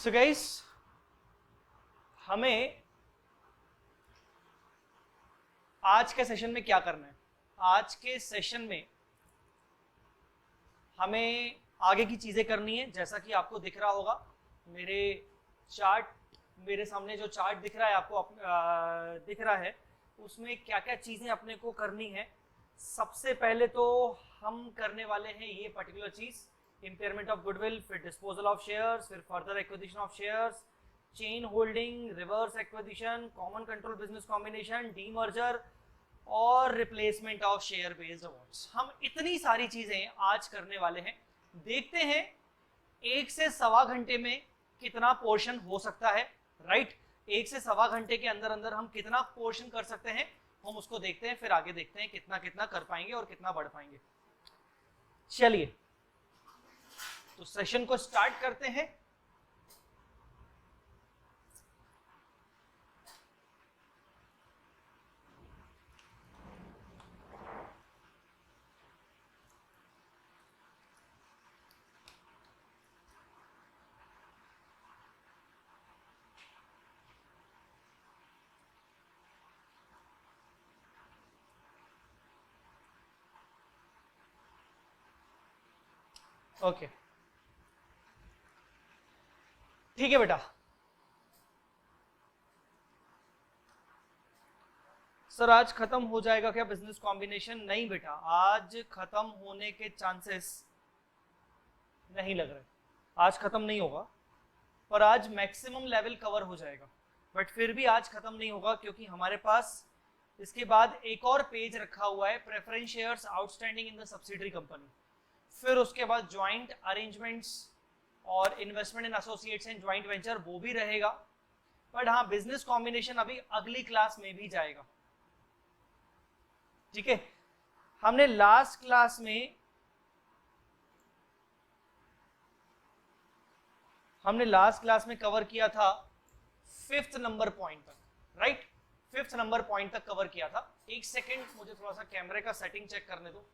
So guys, हमें आज के सेशन में क्या करना है? आज के सेशन में हमें आगे की चीजें करनी है। जैसा कि आपको दिख रहा होगा मेरे चार्ट, मेरे सामने जो चार्ट दिख रहा है आपको दिख रहा है, उसमें क्या क्या चीजें अपने को करनी है। सबसे पहले तो हम करने वाले हैं ये पर्टिकुलर चीज, इम्पेयरमेंट ऑफ गुडविल, फिर डिस्पोजल ऑफ शेयर्स, फिर further acquisition of shares, chain holding, reverse acquisition, common control business combination, demerger और replacement of share based awards. हम इतनी सारी चीजें आज करने वाले हैं। देखते हैं 1 से सवा घंटे में कितना पोर्शन हो सकता है। राइट, 1 से सवा घंटे के अंदर अंदर हम कितना पोर्शन कर सकते हैं, हम उसको देखते हैं, फिर आगे देखते हैं कितना कितना कर पाएंगे और कितना बढ़ पाएंगे। चलिए तो सेशन को स्टार्ट करते हैं। ओके, ठीक है बेटा। सर आज खत्म हो जाएगा क्या बिजनेस कॉम्बिनेशन? नहीं बेटा, आज खत्म होने के चांसेस नहीं लग रहे। आज खत्म नहीं होगा, पर आज मैक्सिमम लेवल कवर हो जाएगा। बट फिर भी आज खत्म नहीं होगा क्योंकि हमारे पास इसके बाद एक और पेज रखा हुआ है, preference shares outstanding in the subsidiary company. फिर उसके बाद ज्वाइंट अरेंजमेंट्स और investment in associates and joint venture, वो भी रहेगा। बट हाँ, बिजनेस कॉम्बिनेशन अभी अगली क्लास में भी जाएगा। ठीक है, हमने लास्ट क्लास में कवर किया था 5th नंबर पॉइंट तक। राइट, 5th नंबर पॉइंट तक कवर किया था। एक सेकेंड, मुझे थोड़ा सा कैमरे का सेटिंग चेक करने दो।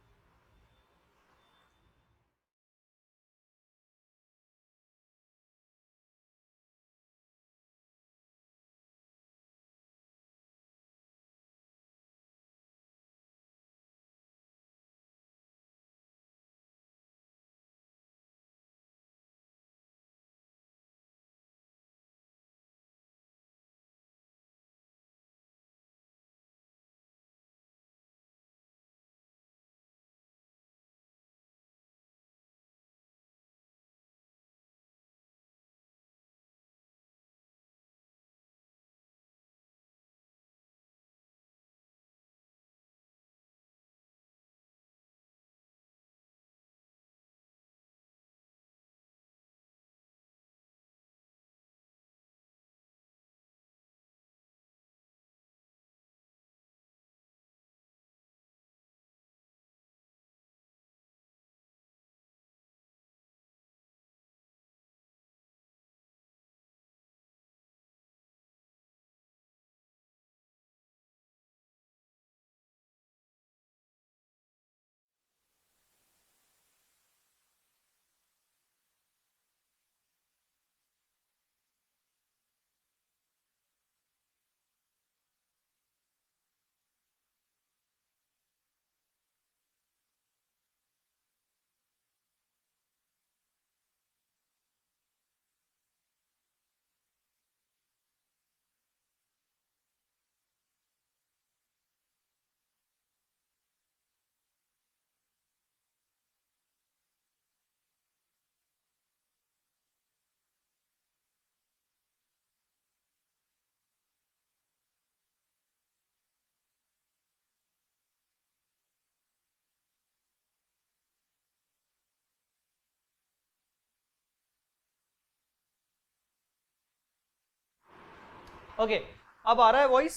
ओके, अब आ रहा है वॉइस?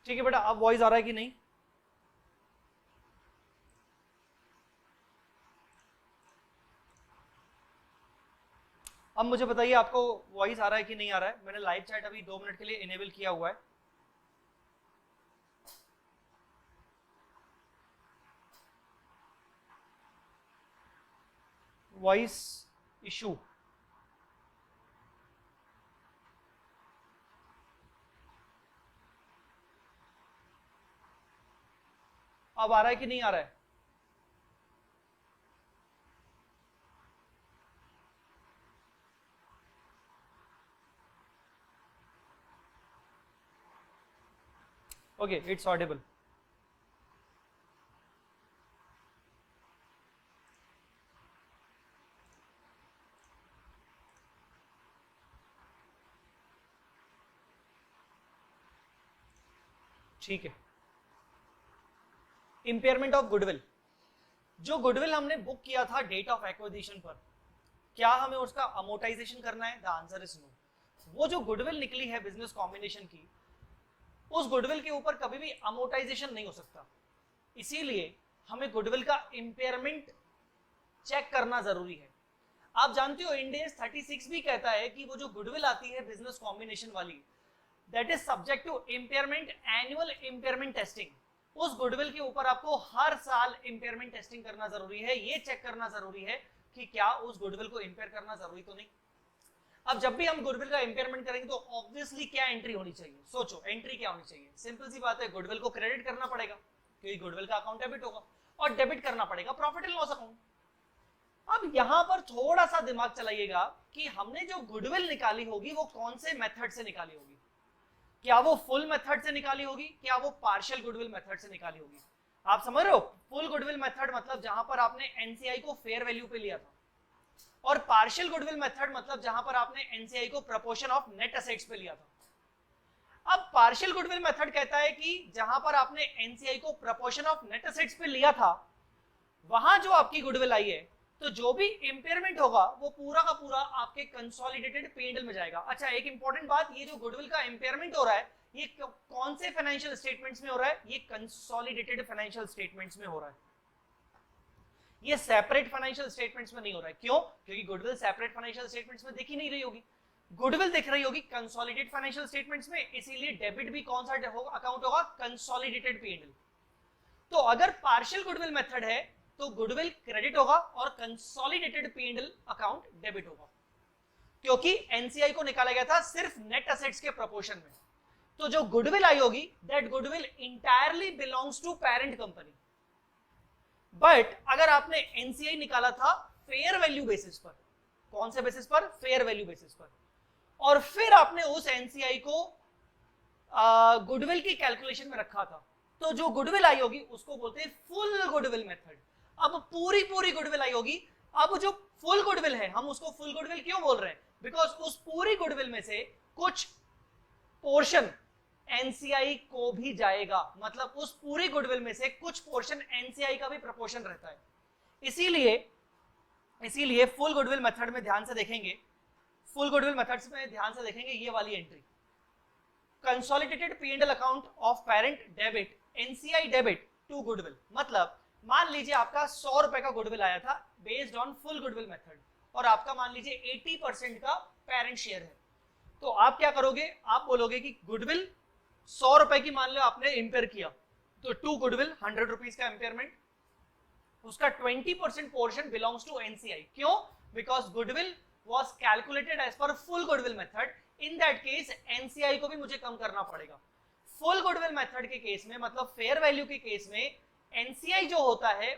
ठीक है बेटा, अब वॉइस आ रहा है कि नहीं? अब मुझे बताइए आपको वॉइस आ रहा है कि नहीं आ रहा है। मैंने लाइव चैट अभी 2 मिनट के लिए इनेबल किया हुआ है। Voice issue. अब आ रहा है कि नहीं आ रहा है? Okay, it's Audible. ठीक है। इंपेयरमेंट ऑफ गुडविल, जो गुडविल हमने बुक किया था डेट ऑफ एक्विजिशन पर, क्या हमें उसका अमोर्टाइजेशन करना है? The answer is no. वो जो गुडविल निकली है बिजनेस कॉम्बिनेशन की, उस गुडविल के ऊपर कभी भी अमोर्टाइजेशन नहीं हो सकता। इसीलिए हमें गुडविल का इंपेयरमेंट चेक करना जरूरी है। आप जानते हो इंड AS 36 भी कहता है कि वो जो गुडविल आती है बिजनेस कॉम्बिनेशन वाली, that is subject to impairment, annual impairment testing. उस गुडविल के ऊपर आपको हर साल इंपेयरमेंट टेस्टिंग करना जरूरी है, ये चेक करना जरूरी है कि क्या उस गुडविल को इंपेयर करना जरूरी तो नहीं। अब जब भी हम गुडविल का इंपेयरमेंट करेंगे तो ऑब्वियसली क्या एंट्री होनी चाहिए? सोचो, एंट्री क्या होनी चाहिए? सिंपल सी बात है, गुडविल को क्रेडिट करना पड़ेगा क्योंकि गुडविल का अकाउंट डेबिट होगा, और डेबिट करना पड़ेगा प्रॉफिट एंड लॉस अकाउंट। अब यहां पर थोड़ा सा दिमाग चलाइएगा कि हमने जो गुडविल निकाली होगी वो कौन से मेथड से निकाली होगी। क्या वो फुल मेथड से निकाली होगी, क्या वो पार्शियल गुडविल मेथड से निकाली होगी? आप समझ रहे हो? फुल गुडविल मेथड मतलब जहां पर आपने एनसीआई को फेयर वैल्यू पे लिया था, और पार्शियल गुडविल मेथड मतलब जहां पर आपने एनसीआई को प्रपोर्शन ऑफ नेट एसेट्स पे लिया था। अब पार्शियल गुडविल मेथड कहता है कि जहां पर आपने एनसीआई को प्रपोर्शन ऑफ नेट एसेट्स पे लिया था, वहां जो आपकी गुडविल आई है, तो जो भी इंपेयरमेंट होगा वो पूरा का पूरा आपके कंसोलिडेटेड P&L में जाएगा। अच्छा, एक इंपॉर्टेंट बात, ये जो गुडविल का इंपेयरमेंट हो रहा है, ये कौन से फाइनेंशियल स्टेटमेंट्स में हो रहा है? ये कंसोलिडेटेड फाइनेंशियल स्टेटमेंट्स में हो रहा है, ये सेपरेट फाइनेंशियल स्टेटमेंट्स में नहीं हो रहा है। क्यों? क्योंकि गुडविल सेपरेट फाइनेंशियल स्टेटमेंट्स में दिख ही नहीं रही होगी, गुडविल दिख रही होगी कंसोलिडेटेड फाइनेंशियल स्टेटमेंट्स में, इसीलिए डेबिट भी कौन सा अकाउंट होगा? Consolidated P&L। तो अगर पार्शियल गुडविल मेथड है तो गुडविल क्रेडिट होगा और कंसोलिडेटेड P&L अकाउंट डेबिट होगा, क्योंकि एनसीआई को निकाला गया था सिर्फ नेट एसेट्स के प्रोपोर्शन में। तो जो गुडविल आई होगी, that goodwill entirely belongs to parent company. But अगर आपने एनसीआई निकाला था फेयर वैल्यू बेसिस पर, कौन से बेसिस पर? फेयर वैल्यू बेसिस पर, और फिर आपने उस एनसीआई को गुडविल की कैलकुलेशन में रखा था, तो जो गुडविल आई होगी उसको बोलते हैं फुल गुडविल मेथड। अब पूरी गुडविल आई होगी। अब जो फुल गुडविल है, हम उसको फुल गुडविल क्यों बोल रहे हैं? बिकॉज उस पूरी गुडविल में से कुछ पोर्शन एनसीआई को भी जाएगा, मतलब उस पूरी गुडविल में से कुछ पोर्शन एनसीआई का भी प्रपोर्शन रहता है। इसीलिए फुल गुडविल मेथड में ध्यान से देखेंगे, फुल गुडविल मेथड्स में ध्यान से देखेंगे ये वाली entry, consolidated P&L account of parent debit, NCI debit to goodwill. मतलब मान लीजिए आपका 100 रुपए का गुडविल आया था based on full goodwill method, और आपका मान लीजिए 80% का पेरेंट शेयर है, तो आप क्या करोगे? आप बोलोगे कि गुडविल 100 रुपए की मान लो आपने इंपेयर किया, तो टू गुडविल 100 रुपीज का इंपेयरमेंट, उसका 20% पोर्शन बिलोंग्स टू एनसीआई। क्यों? Because goodwill was calculated as per full goodwill method. In that case NCI को भी मुझे कम करना पड़ेगा। फुल गुडविल मेथड के केस में, मतलब फेयर वैल्यू के केस में, NCI जो होता है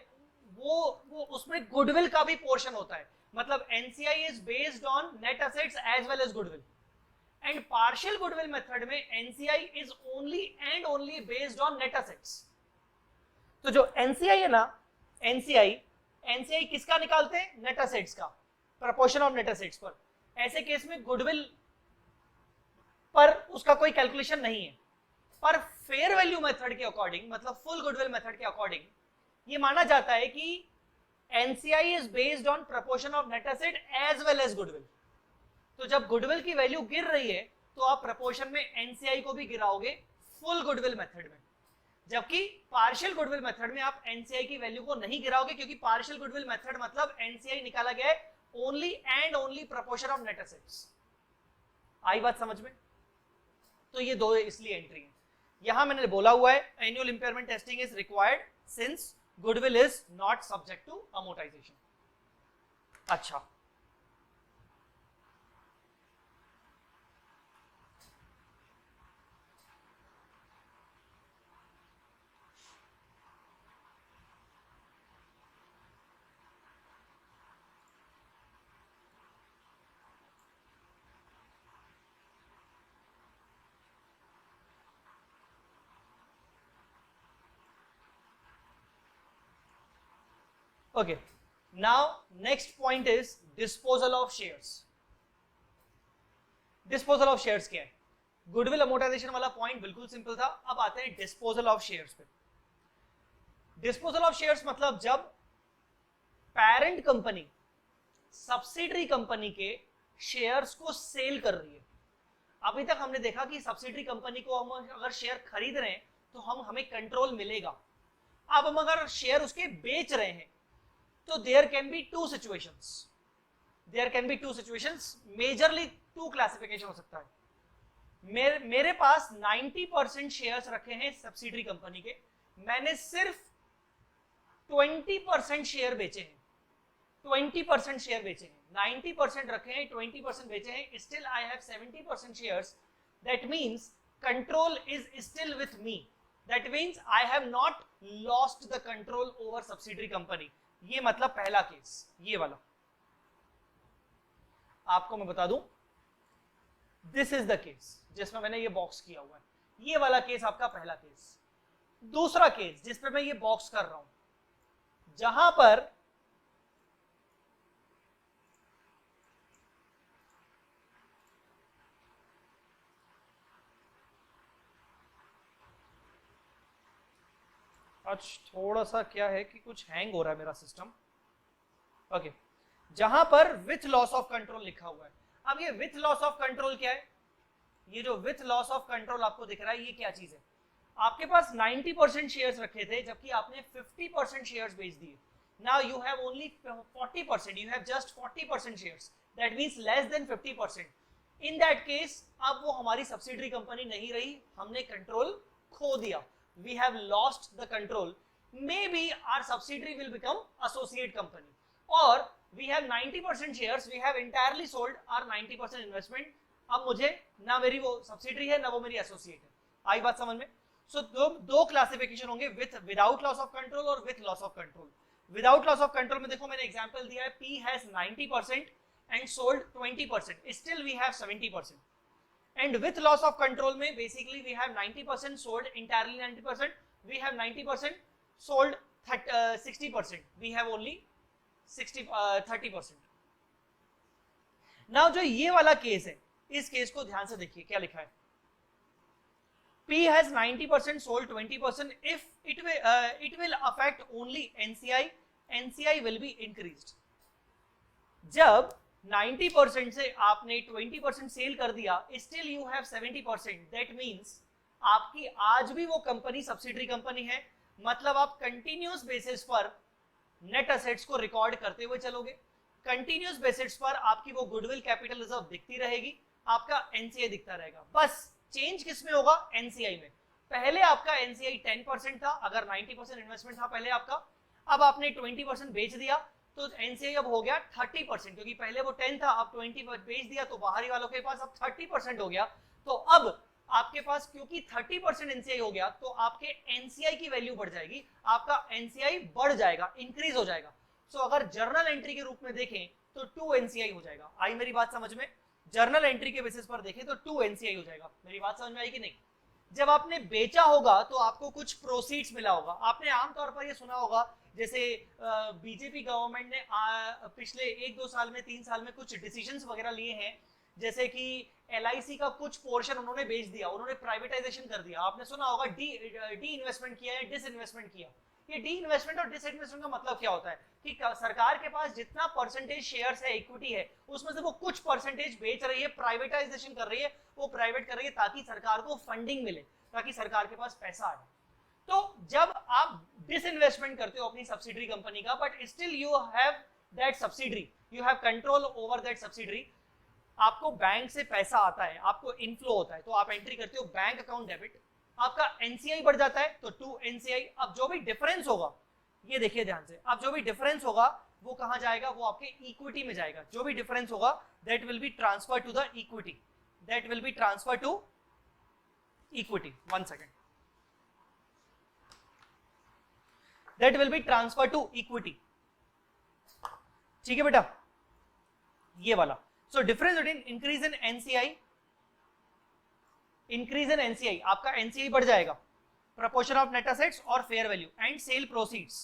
वो उसमें गुडविल का भी पोर्शन होता है, मतलब NCI is based on net assets as well as goodwill, and partial goodwill method में NCI is only and only based on net assets। तो जो NCI है ना, NCI किसका निकालते हैं? नेट असेट्स का, प्रपोर्शन ऑफ नेट एसेट्स पर। ऐसे केस में गुडविल पर उसका कोई कैलकुलेशन नहीं है, पर फेयर वैल्यू मेथड के अकॉर्डिंग, मतलब फुल गुडविल मेथड के अकॉर्डिंग, ये माना जाता है कि NCI is based on proportion of net asset as well as goodwill. तो जब गुडविल की वैल्यू गिर रही है तो आप प्रपोर्शन में एनसीआई को भी गिराओगे फुल गुडविल मेथड में, जबकि पार्शियल गुडविल मेथड में आप एनसीआई की वैल्यू को नहीं गिराओगे, क्योंकि पार्शियल गुडविल मेथड मतलब एनसीआई निकाला गया है only and only proportion of net assets. आई बात समझ में? तो ये दो इसलिए एंट्री है। यहां मैंने बोला हुआ है annual impairment testing is required since goodwill is not subject to amortization. अच्छा, okay, now next point is disposal of shares. Disposal of shares क्या है? गुडविल अमोर्टाइजेशन वाला पॉइंट बिल्कुल सिंपल था, अब आते हैं डिस्पोजल ऑफ शेयर्स पे। डिस्पोजल ऑफ शेयर्स मतलब जब पेरेंट कंपनी सब्सिडरी कंपनी के शेयर्स को सेल कर रही है। अभी तक हमने देखा कि सब्सिडरी कंपनी को हम अगर शेयर खरीद रहे हैं तो हमें कंट्रोल मिलेगा। अब हम अगर शेयर उसके बेच रहे हैं तो there can be two situations, majorly two classification हो सकता है। मेरे पास 90% शेयर्स रखे हैं सब्सिडरी कंपनी के, मैंने सिर्फ 20% शेयर बेचे हैं, 20% शेयर बेचे हैं, 90% रखे हैं, 20% बेचे हैं, still I have 70% shares, that means control is still with me, that means I have not lost the control over subsidiary company. ये मतलब पहला केस, ये वाला आपको मैं बता दूं, दिस इज द केस जिसमें मैंने ये बॉक्स किया हुआ है, ये वाला केस आपका पहला केस। दूसरा केस जिसपे मैं ये बॉक्स कर रहा हूं, जहां पर आज थोड़ा सा क्या है कि कुछ हैंग हो रहा है मेरा सिस्टम। ओके, जहां पर विथ लॉस ऑफ कंट्रोल लिखा हुआ है। अब ये विथ लॉस ऑफ कंट्रोल क्या है? ये जो विथ लॉस ऑफ कंट्रोल आपको दिख रहा है, ये क्या चीज है? आपके पास 90% शेयर्स रखे थे, जबकि आपने 50% शेयर्स बेच दिए। Now you have only 40%, you have just 40% shares, that means less than 50%। In that case अब वो हमारी सब्सिडरी कंपनी नहीं रही, हमने कंट्रोल खो दिया, we have lost the control. Maybe our subsidiary will become associate company, or we have 90% shares, we have entirely sold our 90% investment. अब मुझे ना मेरी वो सब्सिडरी है ना वो मेरी एसोसिएट है। आई बात समझ में? सो दो क्लासिफिकेशन होंगे, विदाउट लॉस ऑफ कंट्रोल और with loss of control. Without loss of control में देखो मैंने एग्जांपल दिया है, P has 90% and sold 20%, still we have 70%. And with loss of control में basically we have 90% sold, entirely 90%, we have 90% sold 60%, we have only 30%. Now जो ये वाला case है, इस केस को ध्यान से देखिए क्या लिखा है। P has 90% sold 20%, if it will affect only NCI, NCI will be increased. जब 90% से आपने 20% सेल कर दिया, still you have 70%, that means आपकी आज भी वो कंपनी सब्सिडरी कंपनी है, मतलब आप कंटिन्यूअस बेसिस पर नेट एसेट्स को रिकॉर्ड करते हुए चलोगे, कंटिन्यूअस बेसिस पर आपकी वो गुडविल कैपिटल रिजर्व दिखती रहेगी, आपका एनसीआई दिखता रहेगा। बस चेंज किस में होगा? एनसीआई में। पहले आपका एनसीआई 10% था, अगर 90% इन्वेस्टमेंट था पहले आपका, अब आपने 20% बेच दिया तो एनसीआई अब हो गया 30%, क्योंकि पहले वो 10 था, अब 20 बेच दिया तो बाहरी वालों के पास अब 30% हो गया। तो अब आपके पास क्योंकि 30% एनसीआई हो गया तो आपके एनसीआई की वैल्यू बढ़ जाएगी, आपका एनसीआई बढ़ जाएगा, इंक्रीज हो जाएगा। सो अगर जर्नल एंट्री के रूप में देखें तो 2 एनसीआई हो जाएगा। आई मेरी बात समझ में? जर्नल एंट्री के बेसिस पर देखें तो 2 एनसीआई हो जाएगा। मेरी बात समझ में आई कि नहीं? जब आपने बेचा होगा तो आपको कुछ प्रोसीड्स मिला होगा। आपने आमतौर पर ये सुना होगा, जैसे बीजेपी गवर्नमेंट ने पिछले 1-2 साल में 3 साल में कुछ डिसीजंस वगैरह लिए हैं, जैसे कि एलआईसी का कुछ पोर्शन उन्होंने बेच दिया, उन्होंने प्राइवेटाइजेशन कर दिया। आपने सुना होगा डी इन्वेस्टमेंट किया है, डिस इन्वेस्टमेंट किया। ये डी इन्वेस्टमेंट और डिस इन्वेस्टमेंट का मतलब क्या होता है कि सरकार के पास जितना परसेंटेज शेयर्स है, इक्विटी है, उसमें से वो कुछ परसेंटेज बेच रही है, प्राइवेटाइजेशन कर रही है, वो प्राइवेट कर रही है ताकि सरकार को फंडिंग मिले, ताकि सरकार के पास पैसा आए। तो जब आप डिसइन्वेस्टमेंट करते हो अपनी सब्सिडरी कंपनी का, but still you have that subsidiary, you have control over that subsidiary, आपको बैंक से पैसा आता है, आपको इनफ्लो होता है, तो आप एंट्री करते हो बैंक अकाउंट डेबिट, आपका एनसीआई बढ़ जाता है तो 2 एनसीआई। अब जो भी डिफरेंस होगा, ये देखिए ध्यान से, अब जो भी डिफरेंस होगा वो कहां जाएगा, वो आपके इक्विटी में जाएगा। जो भी डिफरेंस होगा that will be transfer to the equity, that will be transfer to equity. 1 second, that will be transfer to equity. ठीक है बेटा, ये वाला। So difference between increase in NCI, increase in NCI, आपका एनसीआई बढ़ जाएगा, proportion of net assets और fair value and sale proceeds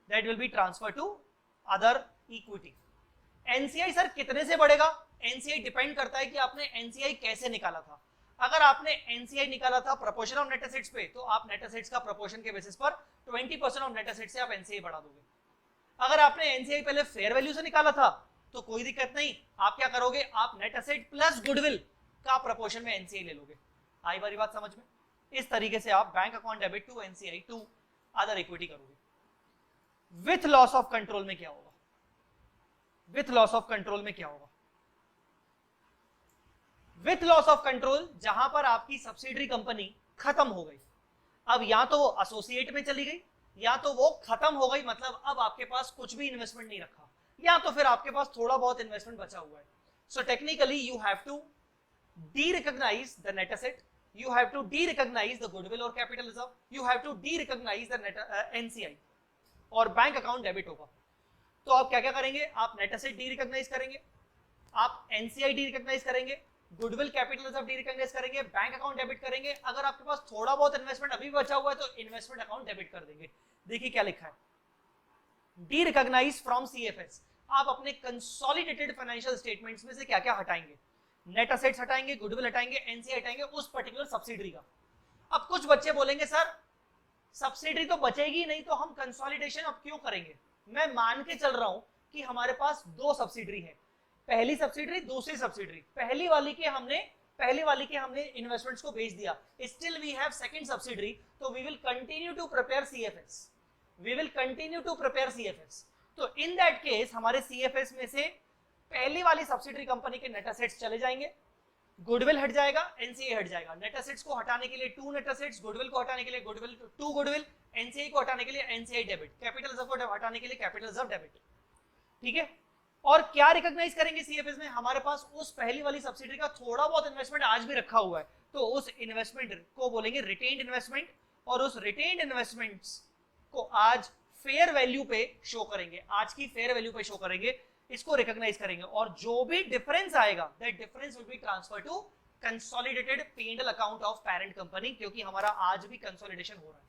that will be transferred to other equity। NCI sir कितने से बढ़ेगा? NCI डिपेंड करता है कि आपने NCI कैसे निकाला था। अगर आपने NCI निकाला था proportion of net assets पे, तो आप net assets का proportion के बेसिस पर 20% of net assets से आप NCI बढ़ा दोगे। अगर आपने NCI पहले fair value से निकाला था तो कोई दिक्कत नहीं, आप क्या करोगे, आप net asset प्लस गुडविल का proportion में NCI ले लोगे। आई बारी बात समझ में? इस तरीके से आप bank account debit to NCI to other equity करोगे। विथ लॉस ऑफ कंट्रोल में क्या होगा? विथ लॉस ऑफ कंट्रोल में क्या होगा? विथ लॉस ऑफ कंट्रोल, जहां पर आपकी सब्सिडरी कंपनी खत्म हो गई, अब या तो वो एसोसिएट में चली गई या तो वो खत्म हो गई, मतलब अब आपके पास कुछ भी इन्वेस्टमेंट नहीं रखा, या तो फिर आपके पास थोड़ा बहुत इन्वेस्टमेंट बचा हुआ है। So technically you have to derecognise the net asset, you have to de-recognize the goodwill और capital reserve, you have to de-recognize the net NCI और बैंक अकाउंट डेबिट होगा। तो आप क्या क्या करेंगे, आप नेट एसेट डी-रिकॉग्नाइज करेंगे, आप NCI डी-रिकॉग्नाइज करेंगे, गुडविल कैपिटल रिजर्व डी-रिकॉग्नाइज करेंगे, बैंक अकाउंट डेबिट करेंगे। अगर आपके पास थोड़ा बहुत इन्वेस्टमेंट अभी बचा हुआ है तो इन्वेस्टमेंट अकाउंट डेबिट कर देंगे। देखिए क्या लिखा है, डी-रिकॉग्नाइज फ्रॉम CFS। आप अपने कंसोलिडेटेड फाइनेंशियल स्टेटमेंट्स में से क्या क्या हटाएंगे, नेट असेट्स हटाएंगे, गुडविल हटाएंगे, एनसीआई हटाएंगे उस पर्टिकुलर सब्सिडरी का। अब कुछ बच्चे बोलेंगे सर सब्सिडरी तो बचेगी नहीं तो हम कंसोलिडेशन अब क्यों करेंगे? मैं मान के चल रहा हूं कि हमारे पास दो सब्सिडरी है, पहली सब्सिडरी दूसरी सब्सिडरी। पहली वाली के हमने इन्वेस्टमेंट्स को बेच दिया, still we have second subsidiary, तो we will continue to prepare CFS, we will continue to prepare CFS. तो इन दैट केस हमारे सीएफएस में से पहली वाली सब्सिडरी कंपनी के नेट एसेट्स चले जाएंगे, गुडविल हट जाएगा, एनसीआई हट जाएगा। नेट एसेट्स को हटाने के लिए टू नेट एसेट्स, गुडविल को हटाने के लिए गुडविल टू गुडविल, एनसीआई को हटाने के लिए एनसीआई डेबिट, कैपिटल रिजर्व को हटाने के लिए कैपिटल रिजर्व डेबिट। ठीक है, और क्या रिकॉग्नाइज करेंगे सीएफएस में? हमारे पास उस पहली वाली सब्सिडरी का थोड़ा बहुत इन्वेस्टमेंट आज भी रखा हुआ है, तो उस इन्वेस्टमेंट को बोलेंगे रिटेन्ड इन्वेस्टमेंट, और उस रिटेन्ड इन्वेस्टमेंट्स को आज फेयर वैल्यू पे शो करेंगे, आज की फेयर वैल्यू पे शो करेंगे, इसको रिकॉग्नाइज करेंगे, और जो भी डिफरेंस आएगा that difference will be transfer to consolidated P&L account of parent company, क्योंकि हमारा आज भी कंसोलिडेशन हो रहा है।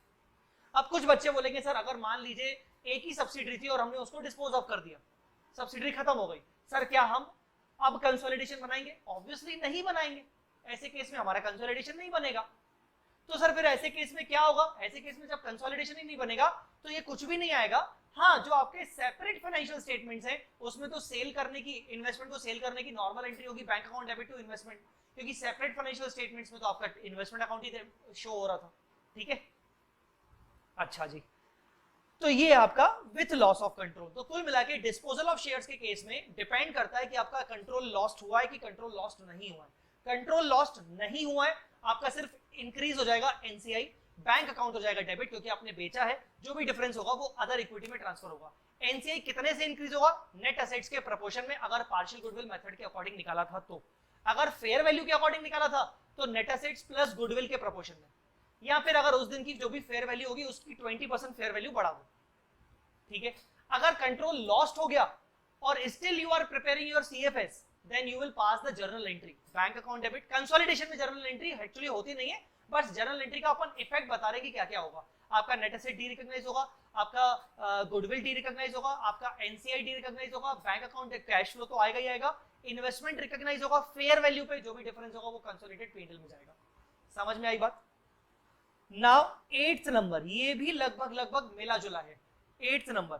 अब कुछ बच्चे बोलेंगे सर अगर मान लीजिए एक ही सब्सिडरी थी और हमने उसको डिस्पोज ऑफ कर दिया, सब्सिडरी खत्म हो गई, सर क्या हम अब कंसोलिडेशन बनाएंगे? ऑब्वियसली नहीं बनाएंगे, ऐसे केस में हमारा कंसोलिडेशन नहीं बनेगा। तो सर फिर ऐसे केस में क्या होगा? ऐसे केस में जब कंसोलिडेशन ही नहीं बनेगा तो ये कुछ भी नहीं आएगा। हाँ, जो आपके सेपरेट फाइनेंशियल स्टेटमेंट्स हैं उसमें तो सेल करने की, इन्वेस्टमेंट को सेल करने की नॉर्मल एंट्री होगी, bank account debit to investment, क्योंकि सेपरेट फाइनेंशियल स्टेटमेंट्स में तो आपका इन्वेस्टमेंट अकाउंट ही शो हो रहा था। ठीक है, अच्छा जी, तो ये आपका विथ लॉस ऑफ कंट्रोल। तो कुल मिला के डिस्पोजल ऑफ शेयर्स के केस में डिपेंड करता है कि आपका कंट्रोल लॉस्ट हुआ है कि कंट्रोल लॉस्ट नहीं हुआ है। कंट्रोल लॉस्ट नहीं हुआ है, आपका सिर्फ इंक्रीज हो जाएगा एनसीआई, बैंक अकाउंट हो जाएगा डेबिट क्योंकि आपने बेचा है, जो भी डिफरेंस होगा वो अदर इक्विटी में ट्रांसफर होगा। एनसीआई कितने से इंक्रीज होगा? नेट एसेट्स के प्रोपोर्शन में, अगर पार्शियल गुडविल मेथड के अकॉर्डिंग निकाला था तो। अगर फेयर वैल्यू के अकॉर्डिंग निकाला था तो नेट एसेट्स प्लस गुडविल के प्रोपोर्शन में, या फिर अगर उस दिन की जो भी फेयर वैल्यू होगी उसकी 20% फेयर वैल्यू बढ़ा दो। ठीक है, अगर कंट्रोल लॉस्ट हो गया और still you are preparing your CFS, then you will pass the journal entry, bank account debit. Consolidation में जर्नल एंट्री एक्चुअली होती नहीं है, बस जर्नल एंट्री का अपन इफेक्ट बता रहे कि क्या क्या होगा। आपका नेट एसेट डी रिकॉग्नाइज होगा, आपका गुडविल डी रिकॉग्नाइज होगा, आपका एनसीआई डी रिकॉग्नाइज होगा, बैंक अकाउंट कैश फ्लो तो आएगा ही आएगा, इन्वेस्टमेंट रिकॉग्नाइज होगा, फेयर वैल्यू पे जो भी डिफरेंस होगा वो कंसोलिडेटेड P&L में जाएगा। समझ में आई बात? नाउ 8th नंबर, ये भी लगभग मिला जुला है। 8th नंबर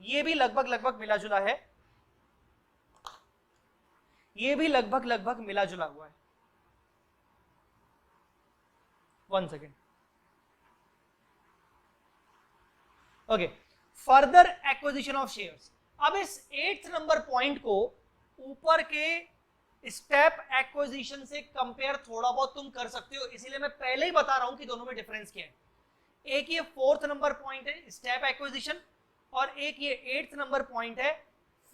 ये भी लगभग मिला जुला है, ये भी लगभग मिला जुला हुआ है। 1 second, okay, further acquisition of shares. अब इस 8th नंबर पॉइंट को ऊपर के स्टेप एक्विजिशन से कंपेयर थोड़ा बहुत तुम कर सकते हो, इसीलिए मैं पहले ही बता रहा हूं कि दोनों में डिफरेंस क्या है। एक ये 4th नंबर पॉइंट है स्टेप एक्विजिशन, और एक ये 8th नंबर पॉइंट है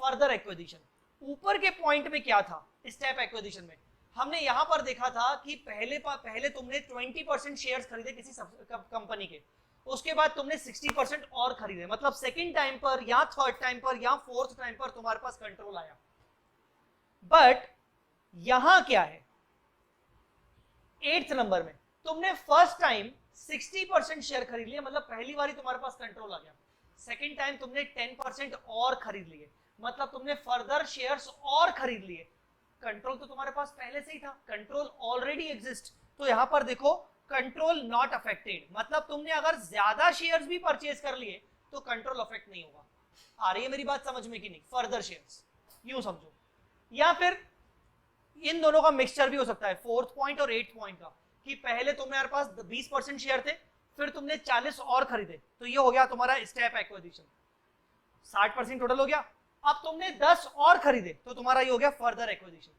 फर्दर एक्विजिशन। ऊपर के पॉइंट में क्या था स्टेप एक्विजिशन में, हमने यहां पर देखा था कि पहले तुमने 20% शेयर्स खरीदे किसी कंपनी के, उसके बाद तुमने 60% और खरीदे, मतलब सेकंड टाइम पर या थर्ड टाइम पर या फोर्थ टाइम पर तुम्हारे पास कंट्रोल आया। बट यहां क्या है 8th नंबर में तुमने फर्स्ट टाइम 60% शेयर खरीद लिया, मतलब पहली बार तुम्हारे पास कंट्रोल आ गया। सेकंड टाइम तुमने 10% और खरीद लिए, मतलब तुमने फर्दर शेयर्स और खरीद लिए। कंट्रोल तो तुम्हारे पास पहले से ही था, कंट्रोल ऑलरेडी एग्जिस्ट। तो यहां पर देखो कंट्रोल नॉट अफेक्टेड, मतलब तुमने अगर ज्यादा शेयर्स भी परचेज कर लिए तो कंट्रोल अफेक्ट नहीं होगा। आ रही है मेरी बात समझ में कि नहीं? फर्दर शेयर्स यूं समझो, या फिर इन दोनों का मिक्सचर भी हो सकता है, 4th पॉइंट और 8th पॉइंट का, कि पहले तुम्हारे पास 20% शेयर थे, फिर तुमने 40 और खरीदे, तो ये हो गया तुम्हारा स्टेप एक्विजिशन, 60% टोटल हो गया। अब तुमने 10 और खरीदे तो तुम्हारा ये हो गया फर्दर एक्विजिशन।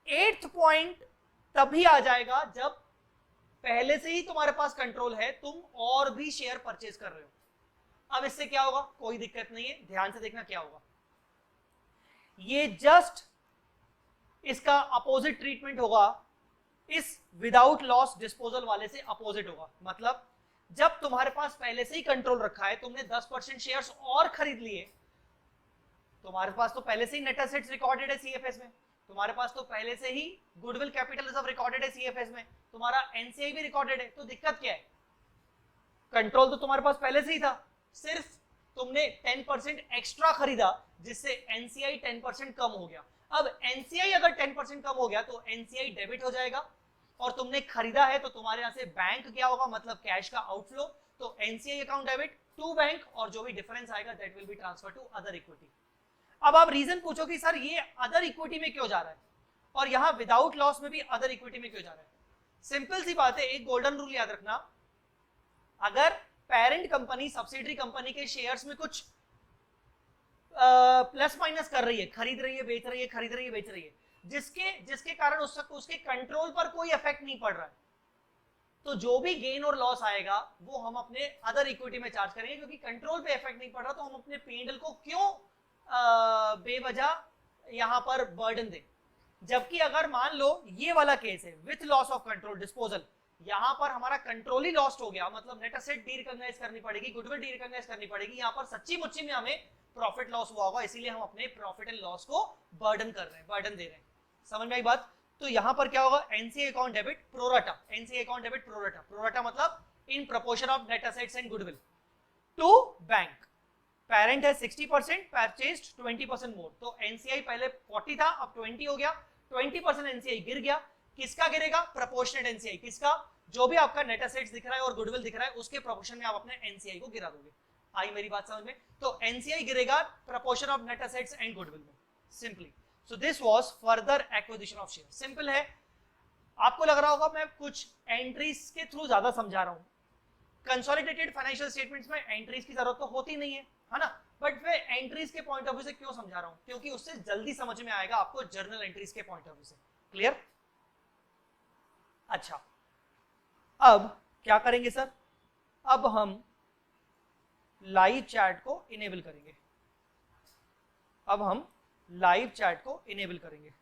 8th पॉइंट तभी आ जाएगा जब पहले से ही तुम्हारे पास कंट्रोल है, तुम और भी शेयर परचेज कर रहे हो। अब इससे क्या होगा, कोई दिक्कत नहीं है, ध्यान से देखना क्या होगा। ये जस्ट इसका अपोजिट ट्रीटमेंट होगा, इस विदाउट लॉस डिस्पोजल वाले से अपोजिट होगा। मतलब जब तुम्हारे पास पहले से ही कंट्रोल रखा है, तुमने 10% शेयर्स और खरीद लिए, तुम्हारे पास तो पहले से ही नेट एसेट्स रिकॉर्डेड है सीएफएस में, तुम्हारे पास तो पहले से ही गुडविल कैपिटल रिजर्व रिकॉर्डेड है सीएफएस में, तुम्हारा एनसीआई भी रिकॉर्डेड है, तो दिक्कत क्या है? कंट्रोल तो तुम्हारे पास पहले से ही था, सिर्फ तुमने 10% एक्स्ट्रा खरीदा जिससे एनसीआई 10% कम हो गया। अब एनसीआई अगर 10% कम हो गया तो एनसीआई डेबिट हो जाएगा, और तुमने खरीदा है तो तुम्हारे यहां से बैंक क्या होगा, मतलब कैश का आउटफ्लो, तो NCI account debit to bank, और जो भी डिफरेंस आएगा that will be transfer to other equity. अब आप रीजन पूछो कि सर ये अदर इक्विटी में क्यों जा रहा है और यहां विदाउट लॉस में भी अदर इक्विटी में क्यों जा रहा है? सिंपल सी बात है, एक गोल्डन रूल याद रखना, अगर पेरेंट कंपनी सब्सिडरी कंपनी के शेयर्स में कुछ प्लस माइनस कर रही है, खरीद रही है बेच रही है, खरीद रही है बेच रही है, जिसके कारण उसके कंट्रोल पर कोई इफेक्ट नहीं पड़ रहा है, तो जो भी गेन और लॉस आएगा वो हम अपने अदर इक्विटी में चार्ज करेंगे, क्योंकि कंट्रोल पे इफेक्ट नहीं पड़ रहा, तो हम अपने पीएनएल को क्यों बेवजह यहां पर बर्डन दें। जबकि अगर मान लो ये वाला केस है with loss of control disposal, यहां पर हमारा कंट्रोल ही लॉस्ट हो गया, मतलब नेट एसेट डी रिकॉग्नाइज करनी पड़ेगी, गुडविल डी रिकॉग्नाइज करनी पड़ेगी, यहां पर सच्ची मुच्ची में हमें प्रॉफिट लॉस हुआ होगा, इसीलिए हम अपने प्रॉफिट एंड लॉस को बर्डन कर रहे हैं, बर्डन दे रहे हैं। समझ में आई बात? तो यहां पर क्या होगा, NCA account debit pro rata, NCA account debit pro rata, pro rata मतलब in proportion of net assets and goodwill to bank. Parent है 60%, परचेज्ड 20% मोर, तो एनसीआई पहले 40 था अब 20 हो गया, 20% एनसीआई गिर गया। किसका गिरेगा? Proportionate NCI. किसका? जो भी आपका नेट एसेट्स दिख रहा है और गुडविल दिख रहा है उसके प्रोपोर्शन में आप अपने एनसीआई को गिरा दोगे। आई मेरी बात समझ में? तो एनसीआई गिरेगा proportion of net assets and goodwill में, simply. So this was further acquisition of share. Simple है, आपको लग रहा होगा मैं कुछ एंट्रीज के थ्रू ज्यादा समझा रहा हूं। कंसोलिडेटेड फाइनेंशियल स्टेटमेंट्स में एंट्रीज की जरूरत तो होती नहीं है ना, बट मैं एंट्रीज के पॉइंट ऑफ व्यू से क्यों समझा रहा हूं, क्योंकि उससे जल्दी समझ में आएगा आपको जर्नल एंट्रीज के पॉइंट ऑफ व्यू से। क्लियर? अच्छा, अब क्या करेंगे सर? अब हम लाइव चैट को इनेबल करेंगे। अब हम लाइव चैट को इनेबल करेंगे।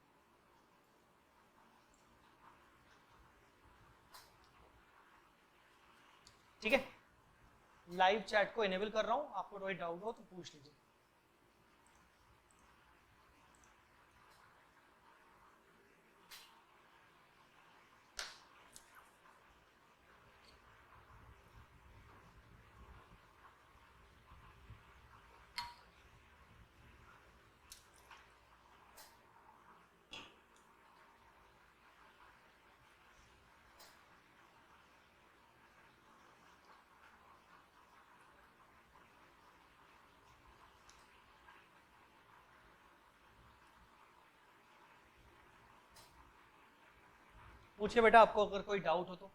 ठीक है, लाइव चैट को इनेबल कर रहा हूं, आपको कोई डाउट हो तो पूछ लीजिए। पूछिए बेटा, आपको अगर कोई डाउट हो तो।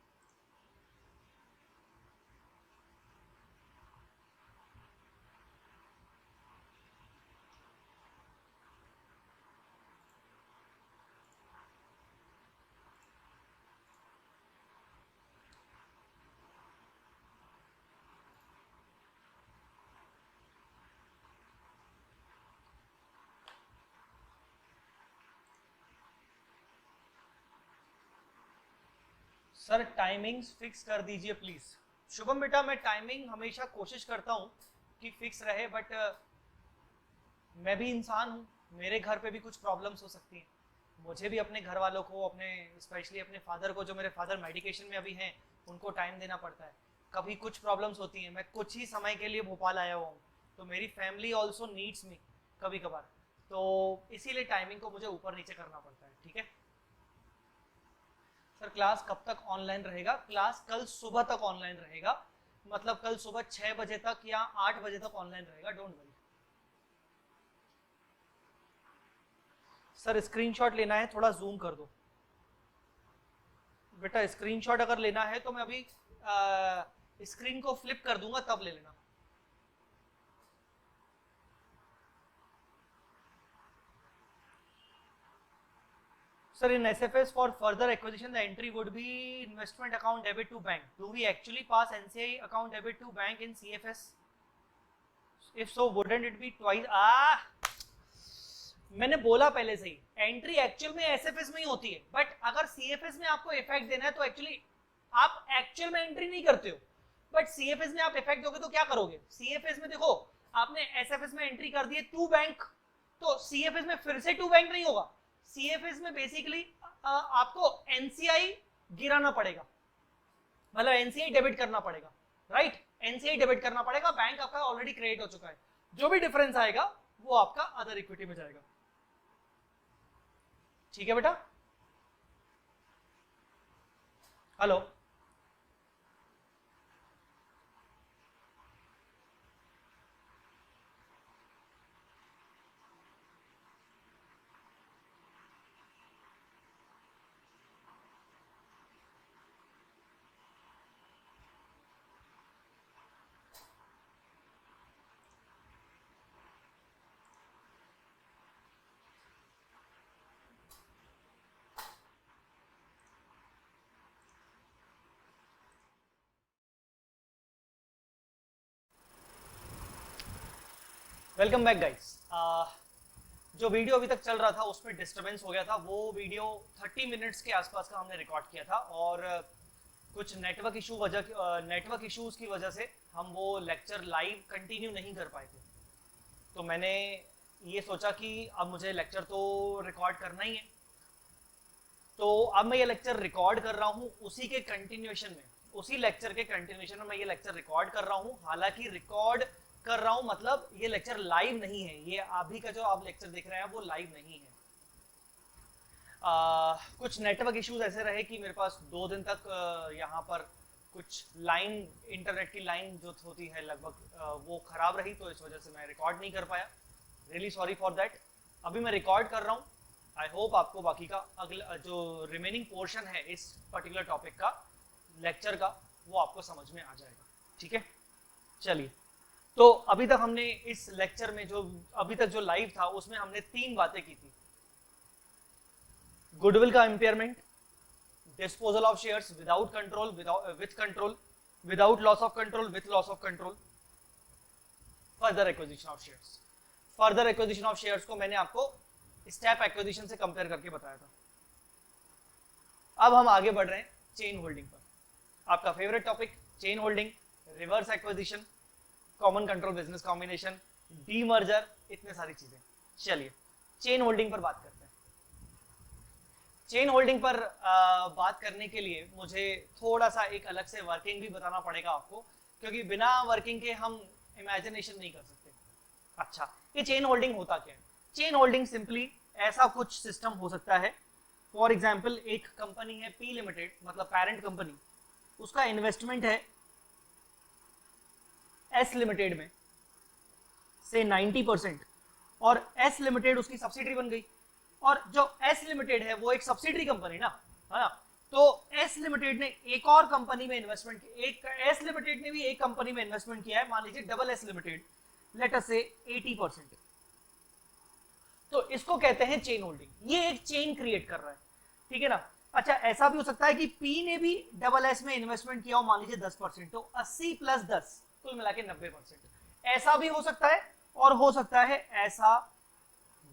सर टाइमिंग्स फिक्स कर दीजिए प्लीज। शुभम बेटा, मैं टाइमिंग हमेशा कोशिश करता हूँ कि फिक्स रहे, बट मैं भी इंसान हूँ, मेरे घर पे भी कुछ प्रॉब्लम्स हो सकती हैं। मुझे भी अपने घर वालों को, अपने स्पेशली अपने फादर को, जो मेरे फादर मेडिकेशन में अभी हैं, उनको टाइम देना पड़ता है। कभी कुछ प्रॉब्लम्स होती हैं, मैं कुछ ही समय के लिए भोपाल आया हुआ हूँ, तो मेरी फैमिली ऑल्सो नीड्स मी कभी कभार, तो इसीलिए टाइमिंग को मुझे ऊपर नीचे करना पड़ता है। ठीक है सर, क्लास कब तक ऑनलाइन रहेगा? क्लास कल सुबह तक ऑनलाइन रहेगा, मतलब कल सुबह 6 बजे तक या 8 बजे तक ऑनलाइन रहेगा, डोंट वरी। सर स्क्रीनशॉट लेना है, थोड़ा जूम कर दो बेटा। स्क्रीनशॉट अगर लेना है तो मैं अभी स्क्रीन को फ्लिप कर दूंगा, तब ले लेना। Sir, in SFS for further acquisition, the entry would be investment account debit to bank. Do we actually pass NCI account debit to bank in CFS? If so, wouldn't it be twice? मैंने बोला पहले से ही, entry actual में SFS में ही होती है, but अगर CFS में आपको इफेक्ट देना है तो एक्चुअली आप एक्चुअल में एंट्री नहीं करते हो, बट सीएफएस में आप इफेक्ट दोगे तो क्या करोगे? सीएफएस में देखो, आपने एसएफएस में एंट्री कर दी है टू बैंक, तो सीएफएस में फिर से टू बैंक नहीं होगा। सीएफएस में बेसिकली आपको एनसीआई गिराना पड़ेगा, मतलब एनसीआई डेबिट करना पड़ेगा, राइट? एनसीआई डेबिट करना पड़ेगा, बैंक आपका ऑलरेडी क्रेडिट हो चुका है, जो भी डिफरेंस आएगा वो आपका अदर इक्विटी में जाएगा। ठीक है बेटा? Hello, welcome back guys. जो वीडियो अभी तक चल रहा था उसमें डिस्टरबेंस हो गया था, वो वीडियो 30 मिनट्स के आसपास का हमने रिकॉर्ड किया था, और कुछ नेटवर्क इश्यूज की वजह से हम वो लेक्चर लाइव कंटिन्यू नहीं कर पाए थे। तो मैंने ये सोचा कि अब मुझे लेक्चर तो रिकॉर्ड करना ही है, तो अब मैं ये लेक्चर रिकॉर्ड कर रहा हूँ, उसी के कंटिन्यूएशन में, उसी लेक्चर के कंटिन्यूएशन में मैं ये लेक्चर रिकॉर्ड कर रहा हूँ। हालांकि रिकॉर्ड कर रहा हूँ मतलब ये लेक्चर लाइव नहीं है, ये अभी का जो आप लेक्चर देख रहे हैं वो लाइव नहीं है। कुछ नेटवर्क इश्यूज ऐसे रहे कि मेरे पास 2 दिन तक यहाँ पर कुछ लाइन, इंटरनेट की लाइन जो होती है लगभग वो खराब रही, तो इस वजह से मैं रिकॉर्ड नहीं कर पाया। Really sorry for that. अभी मैं रिकॉर्ड कर रहा हूँ, आई होप आपको बाकी का अगला जो रिमेनिंग पोर्शन है इस पर्टिकुलर टॉपिक का, लेक्चर का, वो आपको समझ में आ जाएगा। ठीक है, चलिए। तो अभी तक हमने इस लेक्चर में जो अभी तक जो लाइव था उसमें हमने 3 बातें की थी। गुडविल का impairment, disposal of shares without control, with control, without loss of control, with loss of control, further acquisition of shares. Further acquisition of shares को मैंने आपको स्टेप एक्विजिशन से कंपेयर करके बताया था। अब हम आगे बढ़ रहे हैं चेन होल्डिंग पर। आपका favourite topic chain holding, reverse acquisition, common control business combination, demerger, इतने सारी चीजें। चलिए चेन होल्डिंग पर बात करते हैं। चेन होल्डिंग पर बात करने के लिए मुझे थोड़ा सा एक अलग से वर्किंग भी बताना पड़ेगा आपको, क्योंकि बिना वर्किंग के हम इमेजिनेशन नहीं कर सकते। अच्छा, ये चेन होल्डिंग होता क्या है? चेन होल्डिंग सिंपली ऐसा कुछ सिस्टम हो सकता है, फॉर एग्जाम्पल एक कंपनी है पी लिमिटेड, मतलब पेरेंट कंपनी, उसका इन्वेस्टमेंट है एस लिमिटेड में से 90%, और एस लिमिटेड उसकी सब्सिडरी बन गई, और जो एस लिमिटेड है वो एक सब्सिडरी कंपनी ना, है ना? तो एस लिमिटेड ने एक और कंपनी में इन्वेस्टमेंट किया, एक एस लिमिटेड ने भी एक कंपनी में इन्वेस्टमेंट किया है, मान लीजिए double S limited, let us से 80%। तो इसको कहते हैं चेन होल्डिंग, ये एक चेन क्रिएट कर रहा है, ठीक है ना? अच्छा, ऐसा भी हो सकता है कि पी ने भी डबल एस में इन्वेस्टमेंट किया हो, मान लीजिए 10%, तो 80 + 10 कुल मिला के 90%। ऐसा भी हो सकता है, और हो सकता है ऐसा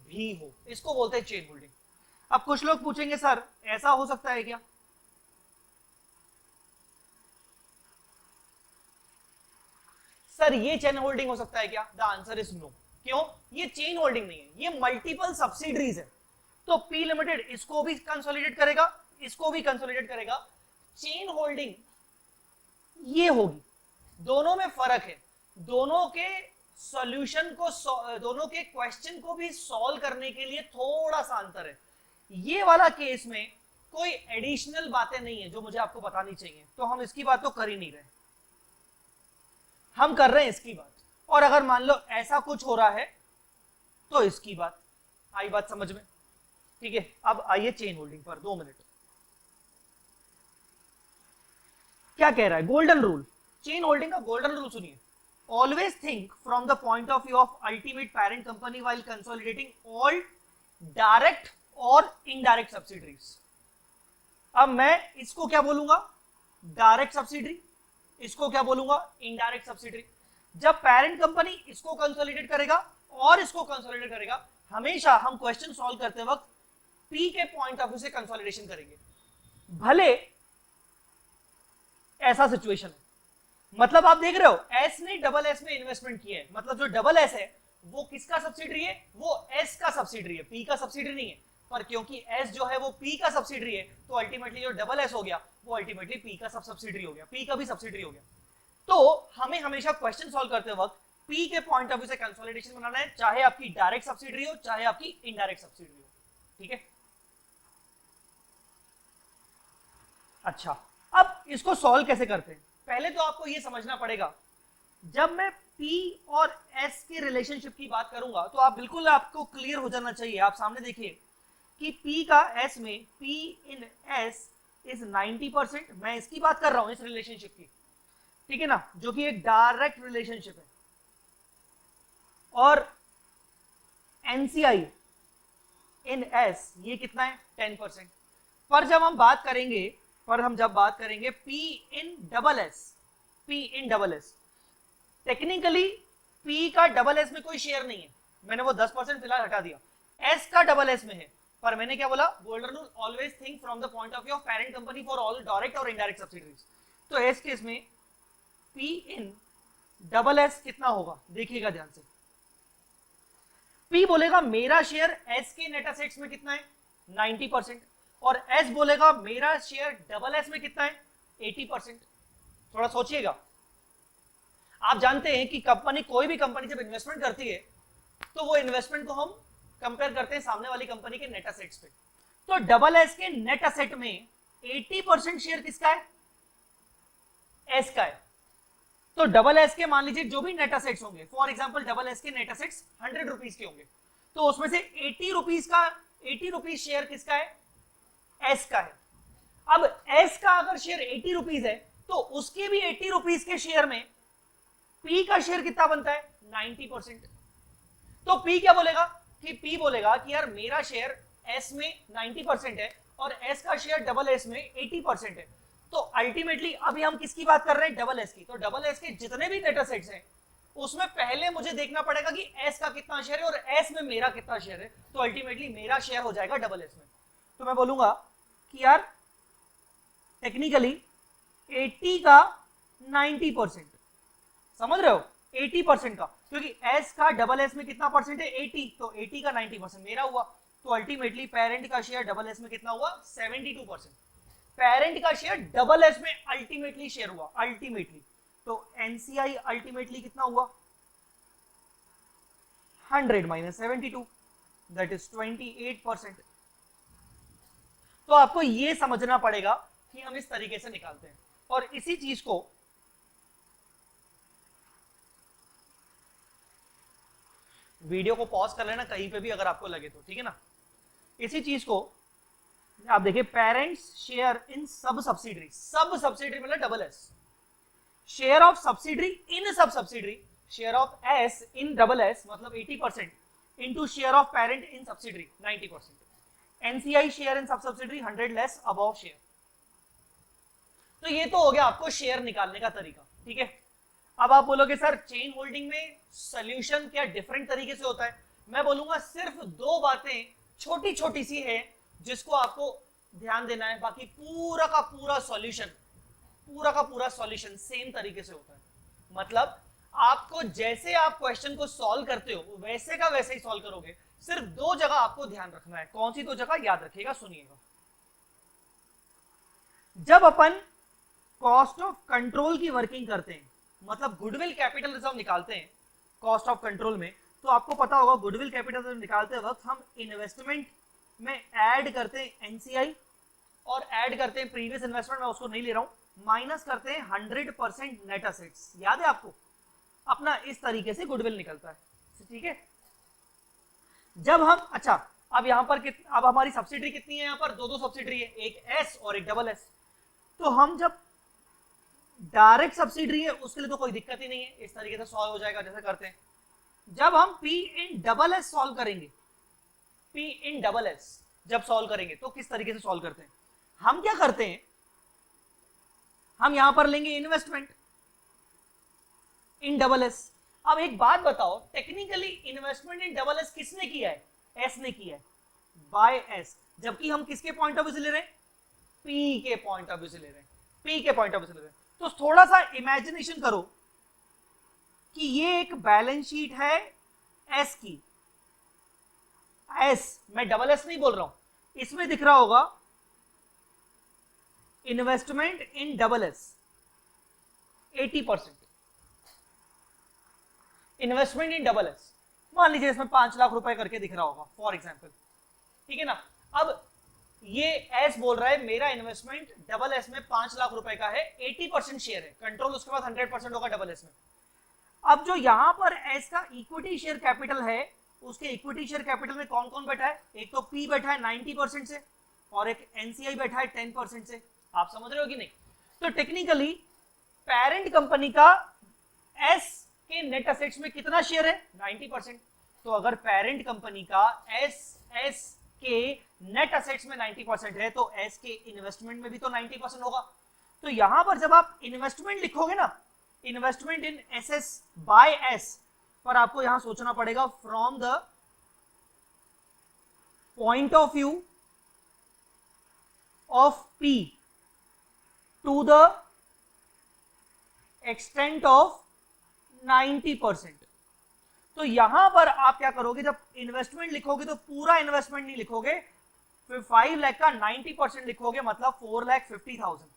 भी हो, इसको बोलते हैं चेन होल्डिंग। अब कुछ लोग पूछेंगे सर ऐसा हो सकता है क्या? सर ये चेन होल्डिंग हो सकता है क्या? The answer is no. क्यों? ये चेन होल्डिंग नहीं है, ये मल्टीपल सब्सिडरीज है। तो पी लिमिटेड इसको भी कंसोलिडेट करेगा, इसको भी कंसोलिडेट करेगा। चेन होल्डिंग ये होगी। दोनों में फर्क है, दोनों के सॉल्यूशन को, दोनों के क्वेश्चन को भी सॉल्व करने के लिए थोड़ा सा अंतर है। ये वाला केस में कोई एडिशनल बातें नहीं है जो मुझे आपको बतानी चाहिए, तो हम इसकी बात तो कर ही नहीं रहे, हम कर रहे हैं इसकी बात। और अगर मान लो ऐसा कुछ हो रहा है तो इसकी बात। आई बात समझ में? ठीक है, अब आइए चेन होल्डिंग पर 2 मिनट। क्या कह रहा है? गोल्डन रूल, चेन होल्डिंग का गोल्डन रूल सुनिए। Always think from the point of view of ultimate parent company while consolidating all direct और इनडायरेक्ट सब्सिडरीज। अब मैं इसको क्या बोलूंगा? Direct subsidiary. इसको क्या बोलूंगा? Indirect subsidiary. जब पेरेंट कंपनी इसको कंसोलिडेट करेगा और इसको कंसोलिडेट करेगा, हमेशा हम क्वेश्चन सॉल्व करते वक्त पी के पॉइंट ऑफ व्यू से कंसोलिडेशन करेंगे, भले ऐसा सिचुएशन है। मतलब आप देख रहे हो एस ने डबल एस में इन्वेस्टमेंट किया है, मतलब जो डबल एस है वो किसका सब्सिडरी है? वो एस का सब्सिडरी है, पी का सब्सिडरी नहीं है। पर क्योंकि एस जो है वो पी का सब्सिडरी है, तो अल्टीमेटली जो डबल एस हो गया वो अल्टीमेटली पी का सब सब्सिडरी हो गया, पी का भी सब्सिडरी हो गया। तो हमें हमेशा क्वेश्चन सॉल्व करते वक्त पी के पॉइंट ऑफ व्यू से कंसोलिडेशन बनाना है, चाहे आपकी डायरेक्ट सब्सिडरी हो चाहे आपकी इनडायरेक्ट सब्सिडरी हो। ठीक है, अच्छा अब इसको सॉल्व कैसे करते हैं? पहले तो आपको यह समझना पड़ेगा, जब मैं P और S के रिलेशनशिप की बात करूंगा तो आप बिल्कुल, आपको क्लियर हो जाना चाहिए। आप सामने देखिए कि P का S में, P इन S इज 90%। मैं इसकी बात कर रहा हूं, इस रिलेशनशिप की, ठीक है ना, जो कि एक डायरेक्ट रिलेशनशिप है। और NCI इन S ये कितना है? 10%। पर जब हम बात करेंगे P in double S, P in double S, technically P का डबल एस में कोई शेयर नहीं है, मैंने वो 10% फिलहाल हटा दिया। S का डबल एस में है, पर मैंने क्या बोला? Golden rule, always think from the point of view of parent company for all direct और इनडायरेक्ट सब्सिडरीज। तो S केस में P इन डबल एस कितना होगा? देखिएगा ध्यान से। P बोलेगा मेरा शेयर S के नेट एसेट्स में कितना है? 90%। और S बोलेगा मेरा शेयर डबल एस में कितना है? 80%। थोड़ा सोचिएगा। आप जानते हैं कि कंपनी, कोई भी कंपनी जब इन्वेस्टमेंट करती है तो वो इन्वेस्टमेंट को हम कंपेयर करते हैं सामने वाली कंपनी के नेट एसेट्स पे। तो डबल एस के नेट एसेट में 80% शेयर किसका है? एस का है। तो डबल एस के मान लीजिए जो भी नेट एसेट्स होंगे, फॉर एग्जांपल डबल एस के नेट एसेट्स 100 रुपीज के होंगे, तो उसमें से 80 रुपीज शेयर किसका है? एस का है। अब एस का अगर शेयर 80 रुपीज है तो उसके भी 80 रुपीज के शेयर में P का शेयर कितना बनता है? 90%। तो P क्या बोलेगा? कि P बोलेगा कि यार मेरा शेयर S में 90% है और S का शेयर डबल S में 80% है। तो अल्टीमेटली अभी हम किसकी बात कर रहे हैं? डबल S की। तो डबल S के जितने भी नेट एसेट्स हैं उसमें पहले मुझे देखना पड़ेगा कि S का कितना शेयर है और S में मेरा कितना शेयर है। तो अल्टीमेटली मेरा शेयर हो जाएगा डबल S में। तो मैं बोलूंगा कि यार टेक्निकली 80 का 90%, समझ रहे हो? 80% का, क्योंकि S का डबल S में कितना परसेंट है? 80। तो 80 का 90% मेरा हुआ। तो अल्टीमेटली पेरेंट का शेयर डबल S में कितना हुआ? 72%। पेरेंट का शेयर डबल S में अल्टीमेटली शेयर हुआ, अल्टीमेटली। तो NCI अल्टीमेटली कितना हुआ? 100 माइनस 72, दैट इज 28%। तो आपको यह समझना पड़ेगा कि हम इस तरीके से निकालते हैं। और इसी चीज को वीडियो को पॉज कर लेना कहीं पे भी अगर आपको लगे तो, ठीक है ना। इसी चीज को आप देखिए, parents share in sub subsidiary, sub subsidiary मतलब double S, share of subsidiary in sub subsidiary, share of S in double S मतलब 80% into share of parent in subsidiary 90%। NCI share in sub subsidiary 100 less above share. तो ये तो हो गया आपको share निकालने का तरीका, ठीक है। अब आप बोलोगे सर चेन होल्डिंग में सॉल्यूशन क्या डिफरेंट तरीके से होता है? मैं बोलूंगा सिर्फ 2 बातें छोटी छोटी सी है जिसको आपको ध्यान देना है, बाकी पूरा का पूरा सॉल्यूशन सेम तरीके से होता है। मतलब आपको जैसे आप क्वेश्चन को सॉल्व करते हो वैसे का वैसे ही सॉल्व करोगे। सिर्फ दो जगह आपको ध्यान रखना है, कौन सी दो जगह याद रखिएगा, सुनिएगा। जब अपन कॉस्ट ऑफ कंट्रोल की वर्किंग करते हैं, मतलब गुडविल कैपिटल रिजर्व निकालते हैं कॉस्ट ऑफ कंट्रोल में, तो आपको पता होगा गुडविल कैपिटल रिजर्व निकालते वक्त हम इन्वेस्टमेंट में ऐड करते हैं एनसीआई और ऐड करते हैं प्रीवियस इन्वेस्टमेंट, मैं उसको नहीं ले रहा हूं, माइनस करते हैं 100% नेट असेट्स। याद है आपको? अपना इस तरीके से गुडविल निकलता है, ठीक है। जब हम, अच्छा अब यहां पर अब हमारी सब्सिडी कितनी है? यहां पर दो सब्सिडी है, एक एस और एक डबल एस। तो हम जब डायरेक्ट सब्सिडी है उसके लिए तो कोई दिक्कत ही नहीं है, इस तरीके से सॉल्व हो जाएगा जैसे करते हैं। जब हम P in double S solve करेंगे, पी इन डबल एस जब सॉल्व करेंगे तो किस तरीके से सॉल्व करते हैं? हम क्या करते हैं, हम यहां पर लेंगे इन्वेस्टमेंट इन डबल एस। अब एक बात बताओ, टेक्निकली इन्वेस्टमेंट इन डबल एस किसने किया है? एस ने किया है, बाय एस। जबकि हम किसके पॉइंट ऑफ व्यू से ले रहे हैं? पी के पॉइंट ऑफ व्यू से ले रहे हैं, पी के पॉइंट ऑफ व्यू से ले रहे हैं। तो थोड़ा सा इमेजिनेशन करो कि ये एक बैलेंस शीट है एस की, एस, मैं डबल एस नहीं बोल रहा हूं, इसमें दिख रहा होगा इन्वेस्टमेंट इन डबल एस 80%, इन्वेस्टमेंट इन डबल एस मान लीजिए इसमें 5 लाख रुपए करके दिख रहा होगा फॉर एग्जांपल, ठीक है ना। अब ये एस बोल रहा है मेरा इन्वेस्टमेंट डबल एस में 5 लाख रुपए का है, 80% शेयर है, कंट्रोल उसके बाद 100% होगा डबल एस में। अब जो यहां पर एस का इक्विटी शेयर कैपिटल है, उसके इक्विटी शेयर कैपिटल में कौन कौन बैठा है? एक तो पी बैठा है 90% से और एक एनसीआई बैठा है 10% से। आप समझ रहे हो कि नहीं? तो टेक्निकली पेरेंट कंपनी का एस के नेट असेट्स में कितना शेयर है? 90%। तो अगर पेरेंट कंपनी का एस के नेट असेट्स में 90% है तो एस के इन्वेस्टमेंट में भी तो 90% होगा। तो यहां पर जब आप इन्वेस्टमेंट लिखोगे ना, investment in S S by S, पर आपको यहां सोचना पड़ेगा from the point of view of P to the extent of 90%। तो यहां पर आप क्या करोगे, जब इन्वेस्टमेंट लिखोगे तो पूरा इन्वेस्टमेंट नहीं लिखोगे, फिर 5 लाख का 90% लिखोगे, मतलब 4,50,000।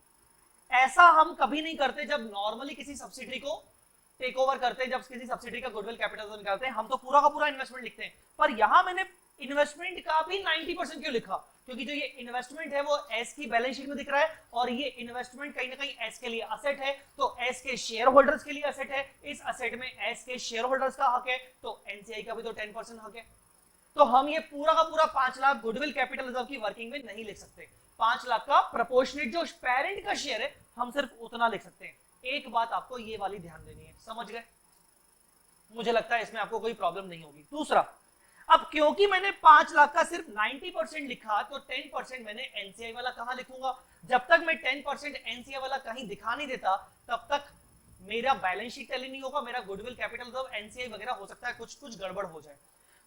ऐसा हम कभी नहीं करते जब नॉर्मली किसी सब्सिडी को टेक ओवर करते हैं, जब किसी सब्सिडी का गुडविल कैपिटल निकालते हैं, हम तो पूरा का पूरा इन्वेस्टमेंट लिखते हैं। पर यहां मैंने इन्वेस्टमेंट का भी 90% क्यों लिखा? क्योंकि जो ये इन्वेस्टमेंट है वो एस की बैलेंस शीट में दिख रहा है और ये इन्वेस्टमेंट कहीं ना कहीं एस के लिए असेट है, तो एस के शेयर होल्डर्स के लिए असेट है, इस असेट में एस के शेयर होल्डर्स का हक है, तो एनसीआई का भी तो 10% हक है। तो हम ये पूरा का पूरा 5 लाख गुडविल कैपिटल रिजर्व की वर्किंग में नहीं लिख सकते। 5 लाख का प्रोपोर्शनेट जो पेरेंट का शेयर है हम सिर्फ उतना लिख सकते हैं। एक बात आपको ये वाली ध्यान देनी है, समझ गए? मुझे लगता है इसमें आपको कोई प्रॉब्लम नहीं होगी। दूसरा, अब क्योंकि मैंने 5 लाख का सिर्फ 90% लिखा, तो 10% मैंने एनसीआई वाला कहां लिखूंगा? जब तक मैं 10% एनसीआई वाला कहीं दिखा नहीं देता तब तक मेरा बैलेंस शीट टैली नहीं होगा, मेरा गुडविल कैपिटल रिजर्व एनसीआई वगैरह हो सकता है कुछ गड़बड़ हो जाए।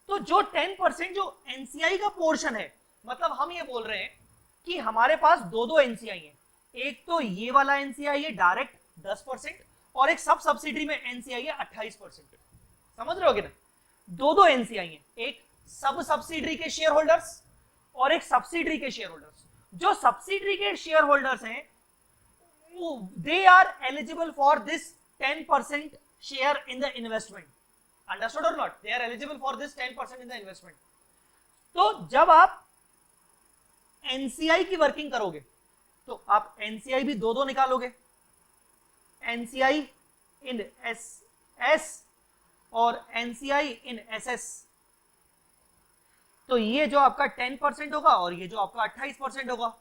तो जो 10% जो एनसीआई का पोर्शन है, मतलब हम ये बोल रहे हैं कि हमारे पास दो एनसीआई है, एक तो ये वाला एनसीआई है डायरेक्ट 10% और एक सब सब्सिडी में एनसीआई है 28%। समझ रहे हो कि ना? दो एनसीआई है, एक सब सब्सिडी के शेयर होल्डर्स और एक सब्सिडी के शेयर होल्डर्स। जो सब्सिडी के शेयर होल्डर्स हैं they are eligible for this 10% share in the investment. Understood और not? They are eligible for this 10% in the investment. तो जब आप एनसीआई की वर्किंग करोगे तो आप एनसीआई भी दो निकालोगे, एनसीआई इन एस और एनसीआई इन एसएस। तो ये जो आपका 10% होगा और ये जो आपका 28% होगा।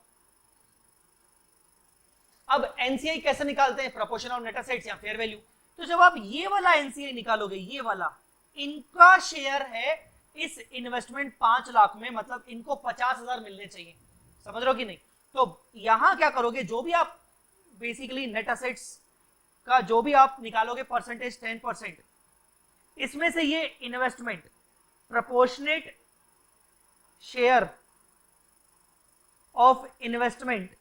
अब एनसीआई कैसे निकालते हैं? प्रोपोर्शन ऑफ नेट एसेट्स या फेयर वैल्यू। तो जब आप ये वाला एनसीआई निकालोगे, ये वाला इनका शेयर है इस इन्वेस्टमेंट 5 लाख में, मतलब इनको 50,000 मिलने चाहिए। समझ रहे हो कि नहीं? तो यहां क्या करोगे, जो भी आप बेसिकली नेट एसेट्स का जो भी आप निकालोगे परसेंटेज 10%, इसमें से ये investment proportionate share of investment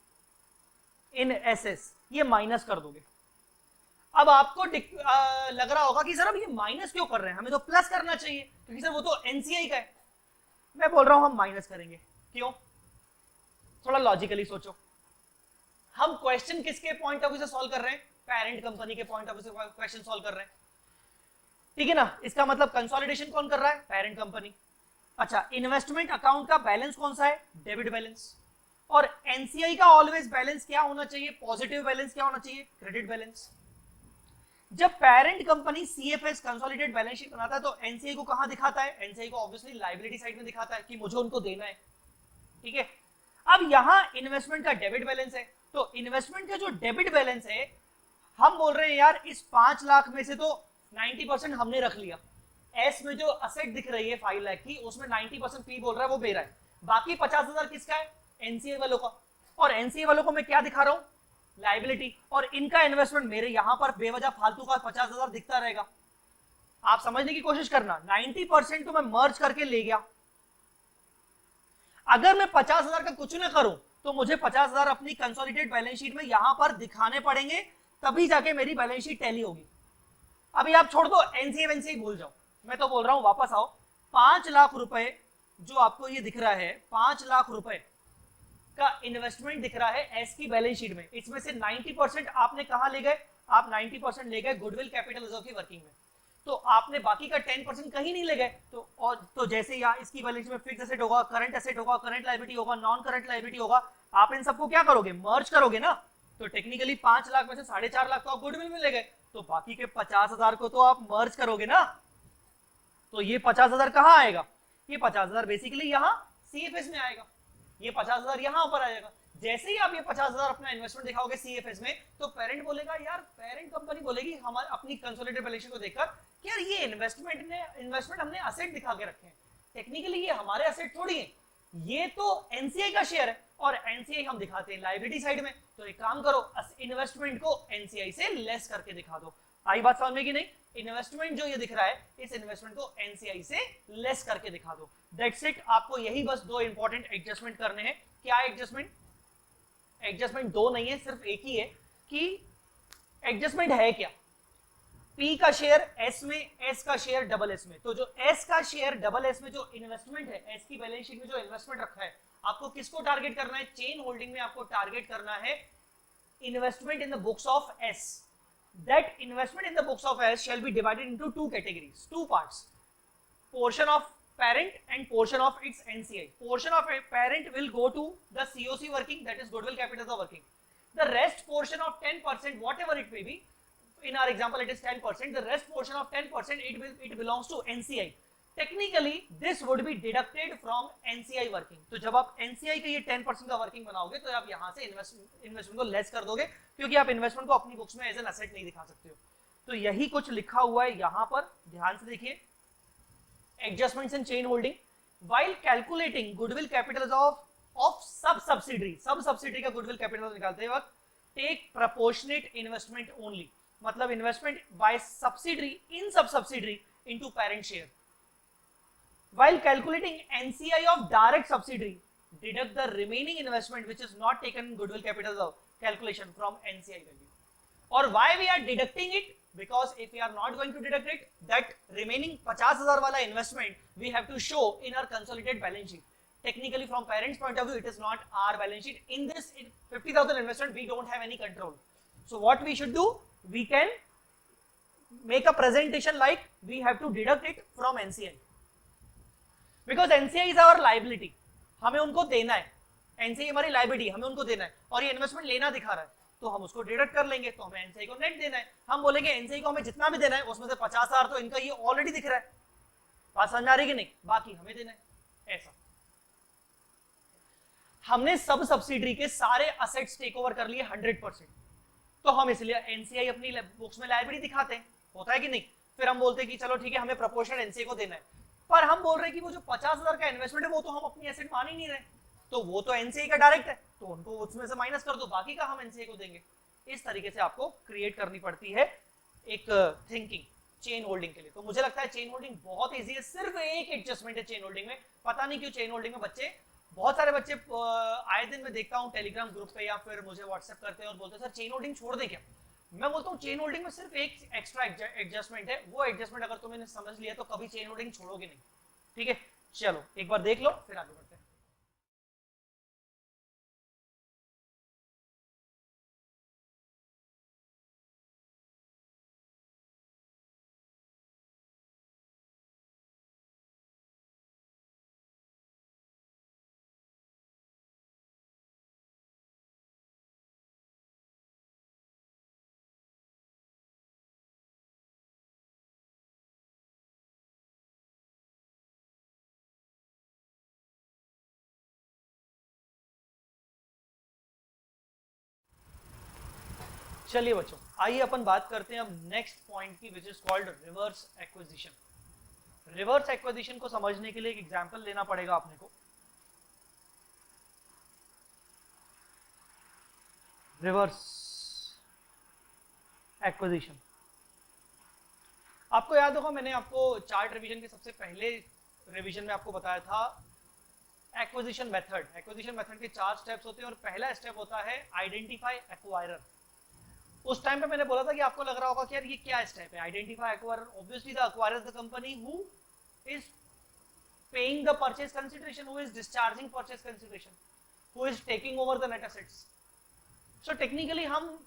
in SS ये माइनस कर दोगे। अब आपको लग रहा होगा कि सर अब ये माइनस क्यों कर रहे हैं, हमें तो प्लस करना चाहिए क्योंकि सर वो तो एनसीआई का है। मैं बोल रहा हूं हम माइनस करेंगे। क्यों? थोड़ा लॉजिकली सोचो। हम क्वेश्चन किसके पॉइंट ऑफ व्यू से सॉल्व कर रहे हैं? पेरेंट कंपनी के पॉइंट ऑफ व्यू से क्वेश्चन सॉल्व कर रहे हैं, ठीक है ना। इसका मतलब कंसोलिडेशन कौन कर रहा है? Parent company. अच्छा, इन्वेस्टमेंट अकाउंट का बैलेंस कौन सा है? Debit balance. और एनसीआई का ऑलवेज बैलेंस क्या होना चाहिए? Positive balance. क्या होना चाहिए? Credit balance. जब parent company CFS consolidated balance sheet बनाता है तो एनसीआई को कहां दिखाता है? एनसीआई को ऑब्वियसली लायबिलिटी साइड में दिखाता है कि मुझे उनको देना है, ठीक है। अब यहां इन्वेस्टमेंट का डेबिट बैलेंस है, तो इन्वेस्टमेंट का जो डेबिट बैलेंस है, हम बोल रहे हैं यार इस 5 लाख में से तो 90% हमने रख लिया। एस में जो असेट दिख रही है 5 लाख की, उसमें 90% पी बोल रहा है वो मेरा है, बाकी 50,000 किसका है? एनसीए वालों का। और एनसीए वालों को मैं क्या दिखा रहा हूं? लायबिलिटी। और इनका इन्वेस्टमेंट मेरे यहां पर बेवजह फालतू का 50,000 दिखता रहेगा। आप समझने की कोशिश करना, 90% तो मैं मर्ज करके ले गया। अगर मैं 50,000 का कुछ ना करूं तो मुझे 50,000 अपनी कंसोलिडेटेड बैलेंस शीट में यहां पर दिखाने पड़ेंगे, तभी जाके मेरी बैलेंस शीट टैली होगी। अभी आप छोड़ दो, एनसीए वेनसीए भूल जाओ, मैं तो बोल रहा हूं वापस आओ। 5 लाख रुपए जो आपको ये दिख रहा है, 5 लाख रुपए का इन्वेस्टमेंट दिख रहा है एस की बैलेंस शीट में, इसमें से 90% आपने कहां ले गए? आप 90% ले गए गुडविल कैपिटल रिजर्व की वर्किंग में, तो आपने बाकी का 10% कहीं नहीं ले गए। तो जैसे यहाँ इसकी बैलेंस में फिक्स एसेट होगा, करंट एसेट होगा, करंट लायबिलिटी होगा, नॉन करंट लायबिलिटी होगा, आप इन सबको क्या करोगे? मर्ज करोगे ना। तो टेक्निकली 5 लाख में से 4.5 लाख तो आप गुडविल में ले गए, तो बाकी के 50,000 को तो आप मर्ज करोगे ना। तो ये 50,000 कहां आएगा? ये 50,000 बेसिकली यहाँ सीएफएस में आएगा, ये 50,000 यहां पर आ जाएगा। जैसे ही आप ये 50,000 अपना इन्वेस्टमेंट दिखाओगे सीएफएस में, तो पेरेंट बोलेगा यार, पेरेंट कंपनी बोलेगी हमारे अपनी कंसोलिडेटेड बैलेंस शीट को देखकर कि यार ये इन्वेस्टमेंट हमने असेट दिखा के रखे हैं, टेक्निकली ये हमारे असेट थोड़ी है, ये तो एनसीआई का शेयर है और एनसीआई हम दिखाते हैं लायबिलिटी साइड में। तो एक काम करो, इन्वेस्टमेंट को एनसीआई से लेस करके दिखा दो। आई बात समझ में कि नहीं? इन्वेस्टमेंट जो ये दिख रहा है, इस इन्वेस्टमेंट को एनसीआई से लेस करके दिखा दो। That's it. आपको यही बस 2 इंपॉर्टेंट एडजस्टमेंट करने हैं। क्या एडजस्टमेंट? एडजस्टमेंट 2 नहीं है, सिर्फ एक ही है कि एडजस्टमेंट है क्या। पी का शेयर एस में, एस का शेयर डबल एस में। तो जो एस का शेयर डबल एस में जो इन्वेस्टमेंट है, एस की बैलेंस शीट में जो इन्वेस्टमेंट रखा है, आपको किसको टारगेट करना है? चेन होल्डिंग में आपको टारगेट करना है investment in the books of S. That investment in the books of S shall be divided into 2 categories, 2 parts. Portion of parent and portion of its NCI. Portion of a parent will go to the COC working, that is goodwill capital working. The rest portion of 10%, whatever it may be, in our example it is 10%, the rest portion of 10% it belongs to NCI. Technically this would be deducted from NCI working. तो जब आप NCI के ये 10% का working बनाओगे तो आप यहाँ से इन्वेस्टमेंट को लेस कर दोगे, क्योंकि आप इन्वेस्टमेंट को अपनी बुक्स में एज एन एसेट नहीं दिखा सकते हो। तो यही कुछ लिखा हुआ है यहाँ पर, ध्यान से देखिए। Adjustments in chain holding, while calculating goodwill capital of सब सब्सिडरी का गुडविल कैपिटल निकालते वक्त टेक प्रोपोर्शनेट इन्वेस्टमेंट ओनली, मतलब investment by subsidiary in sub subsidiary into parent share. While calculating NCI of direct subsidiary, deduct the remaining investment which is not taken in goodwill capital calculation from NCI value. Or why we are deducting it? Because if we are not going to deduct it, that remaining 50,000 wala investment we have to show in our consolidated balance sheet. Technically from parents point of view it is not our balance sheet. In this 50,000 investment we don't have any control. So what we should do? We can make a presentation like we have to deduct it from NCI. Because NCI is our liability, हमें उनको देना है, NCI हमारी liability, हमें उनको देना है, और ये इन्वेस्टमेंट लेना दिखा रहा है, तो हम उसको डिडक्ट कर लेंगे, तो हमें NCI को नेट देना है। हम बोलेंगे NCI को हमें जितना भी देना है उसमें से 50,000 तो इनका ये ऑलरेडी दिख रहा है, बात समझ आ रही कि नहीं, बाकी हमें देना है। ऐसा हमने सब सब्सिडरी के सारे असेट्स टेक ओवर कर लिए 100%, तो हम इसलिए NCI अपनी बुक्स में लायबिलिटी दिखाते हैं, होता है कि नहीं। फिर हम बोलते हैं कि चलो ठीक है हमें प्रोपोर्शनल NCI को देना है, पर हम बोल रहे हैं कि वो जो 50,000 का इन्वेस्टमेंट है वो तो हम अपनी एसेट मान ही नहीं रहे, तो वो तो एनसीआई का डायरेक्ट है, तो उनको उसमें से माइनस कर दो, बाकी का हम एनसीआई को देंगे। इस तरीके से आपको क्रिएट करनी पड़ती है एक थिंकिंग चेन होल्डिंग के लिए। तो मुझे लगता है चेन होल्डिंग बहुत इजी है, सिर्फ एक एडजस्टमेंट है चेन होल्डिंग में। पता नहीं क्यों चेन होल्डिंग में बच्चे, बहुत सारे बच्चे आए दिन में देखता हूँ टेलीग्राम ग्रुप पे या फिर मुझे व्हाट्सएप करते हैं और बोलते हैं सर चेन होल्डिंग छोड़ दे क्या। मैं बोलता हूँ चेन होल्डिंग में सिर्फ एक एक्स्ट्रा एडजस्टमेंट है, वो एडजस्टमेंट अगर तुमने समझ लिया तो कभी चेन होल्डिंग छोड़ोगे नहीं। ठीक है, चलो एक बार देख लो फिर आगे बढ़ते हैं। चलिए बच्चों, आइए अपन बात करते हैं अब नेक्स्ट पॉइंट की, विच is called reverse acquisition. Reverse acquisition को समझने के लिए एक एग्जांपल लेना पड़ेगा अपने को। रिवर्स एक्विजिशन, आपको याद होगा मैंने आपको चार्ट रिवीजन के सबसे पहले रिवीजन में आपको बताया था एक्विजिशन मेथड। एक्विजिशन मेथड के 4 स्टेप्स होते हैं और पहला स्टेप होता है आइडेंटिफाई एक्वायरर। उस टाइम पे मैंने बोला था कि आपको लग रहा होगा कि यार ये क्या स्टेप है, identify acquirer. Obviously the acquirer is the company who is paying the purchase consideration, who is discharging purchase consideration, who is taking over the net assets. So technically हम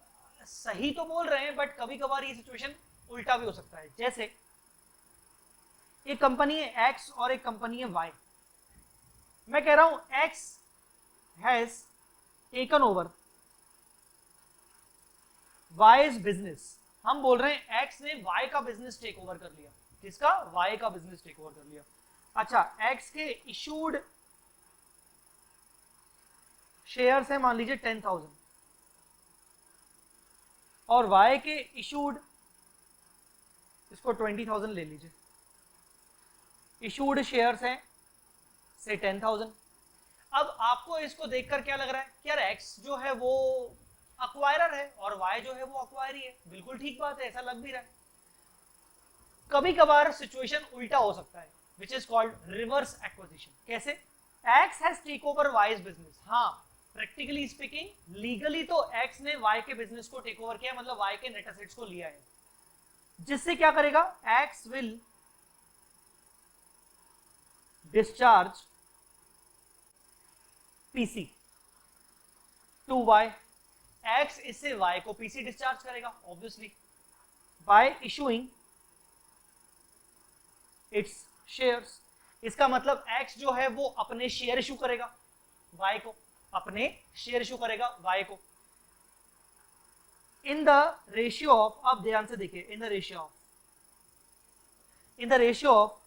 सही तो बोल रहे हैं, बट कभी कभार ये सिचुएशन उल्टा भी हो सकता है। जैसे एक कंपनी है एक्स और एक कंपनी है वाई। मैं कह रहा हूं x has taken over Y's business. हम बोल रहे हैं एक्स ने वाई का बिजनेस टेक ओवर कर लिया। किसका? वाई का बिजनेस टेक ओवर कर लिया। अच्छा, एक्स के इशूड शेयर्स है मान लीजिए 10,000 और वाई के इशूड, इसको 20,000 ले लीजिए, इशूड शेयर्स हैं से 10,000। अब आपको इसको देखकर क्या लग रहा है कि यार एक्स जो है वो अक्वायरर है और वाई जो है वो अक्वायरी है। बिल्कुल ठीक बात है, ऐसा लग भी रहा है। कभी कभार सिचुएशन उल्टा हो सकता है, which is called reverse acquisition. कैसे? X has take over Y's business. हाँ, प्रैक्टिकली स्पीकिंग, लीगली तो एक्स ने वाई के बिजनेस को टेक ओवर किया, मतलब वाई के नेट एसेट्स को लिया है। जिससे क्या करेगा? X will discharge PC to Y. X इससे वाई को पीसी डिस्चार्ज करेगा obviously by issuing its shares. इसका मतलब एक्स जो है वो अपने शेयर इशू करेगा वाई को, अपने शेयर इशू करेगा वाई को इन द रेशियो ऑफ, आप ध्यान से देखिए, इन द रेशियो ऑफ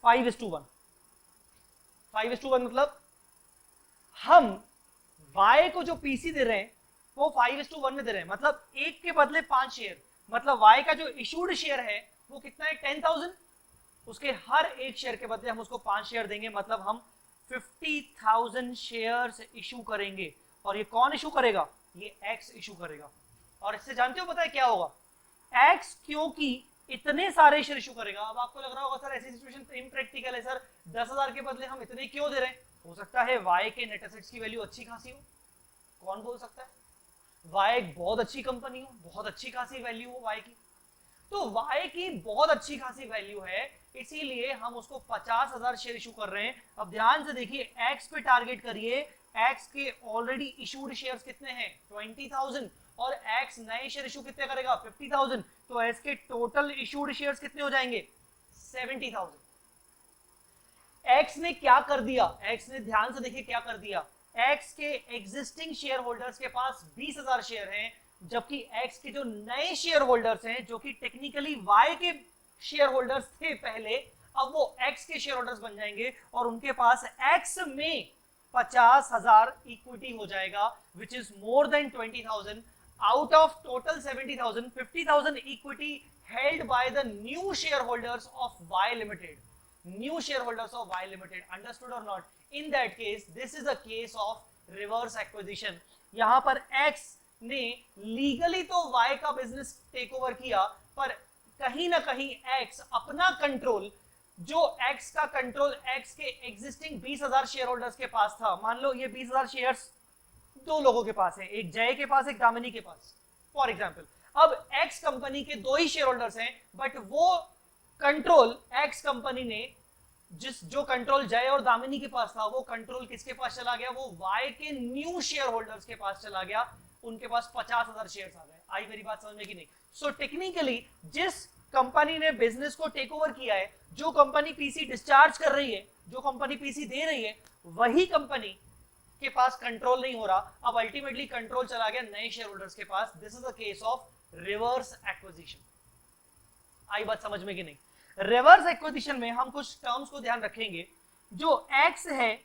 5:1। 5:1 मतलब हम y को जो पीसी दे रहे हैं वो 5:1 में दे रहे हैं, मतलब एक के बदले 5 शेयर। मतलब y का जो इशूड शेयर है वो कितना है? 10,000। उसके हर एक शेयर के बदले हम उसको 5 शेयर देंगे, मतलब हम 50,000 शेयर्स इशू करेंगे। और ये कौन इशू करेगा? ये x इशू करेगा। और इससे जानते हो पता है क्या होगा? x क्योंकि इतने सारे शेयर इशू करेगा। अब आपको लग रहा होगा सर ऐसी सिचुएशन इम्प्रैक्टिकल है सर, 10,000 के बदले हम इतने क्यों दे रहे हैं? हो सकता है y के नेट एसेट्स की वैल्यू अच्छी खासी हो। कौन बोल सकता है? y एक बहुत अच्छी कंपनी हो, बहुत अच्छी खासी वैल्यू हो y की। तो y की बहुत अच्छी खासी वैल्यू है, इसीलिए हम उसको 50,000 शेयर इशू कर रहे हैं। अब ध्यान से देखिए, x पे टारगेट करिए। x के ऑलरेडी इशूड शेयर्स कितने हैं? 20,000 और x नए शेयर इशू कितने करेगा? 50,000। तो x के टोटल इशूड शेयर्स कितने हो जाएंगे? 70,000। x ने क्या कर दिया? x ने, ध्यान से देखिए क्या कर दिया, x के एग्जिस्टिंग शेयर होल्डर्स के पास 20,000 शेयर हैं, जबकि x के जो नए शेयर होल्डर्स हैं, जो कि टेक्निकली y के शेयर होल्डर्स थे पहले, अब वो x के शेयर होल्डर्स बन जाएंगे और उनके पास x में 50,000 इक्विटी हो जाएगा, which is more than 20,000। Out of total 70,000, 50,000 equity held by the new shareholders of Y Limited. New shareholders of Y Limited. Understood or not? In that case, this is a case of reverse acquisition. यहाँ पर X ने legally तो Y का business take over किया, पर कहीं ना कहीं X अपना कंट्रोल, जो X का कंट्रोल X के एग्जिस्टिंग 20,000 शेयर होल्डर्स के पास था। मान लो ये 20,000 शेयर्स दो लोगों के पास है, एक जय के पास, एक दामिनी के पास। फॉर एग्जाम्पल अब एक्स कंपनी के 2 ही शेयर होल्डर्स हैं, बट वो कंट्रोल एक्स कंपनी ने जो कंट्रोल जय और दामिनी के पास था, वो कंट्रोल किसके पास चला गया? वो वाई के न्यू शेयर होल्डर्स के पास चला गया, उनके पास 50,000 शेयर्स आ गए। आई मेरी बात समझ में कि नहीं? सो टेक्निकली जिस कंपनी ने बिजनेस को टेक ओवर किया है, जो कंपनी पीसी डिस्चार्ज कर रही है, जो कंपनी पीसी दे रही है, वही कंपनी के पास कंट्रोल नहीं हो रहा। अब अल्टीमेटली कंट्रोल चला गया नए शेयर होल्डर्स के पास। This is the case of reverse acquisition. आई बात समझ में कि नहीं? रिवर्स एक्विजिशन में हम कुछ टर्म्स को ध्यान रखेंगे। जो एक्स है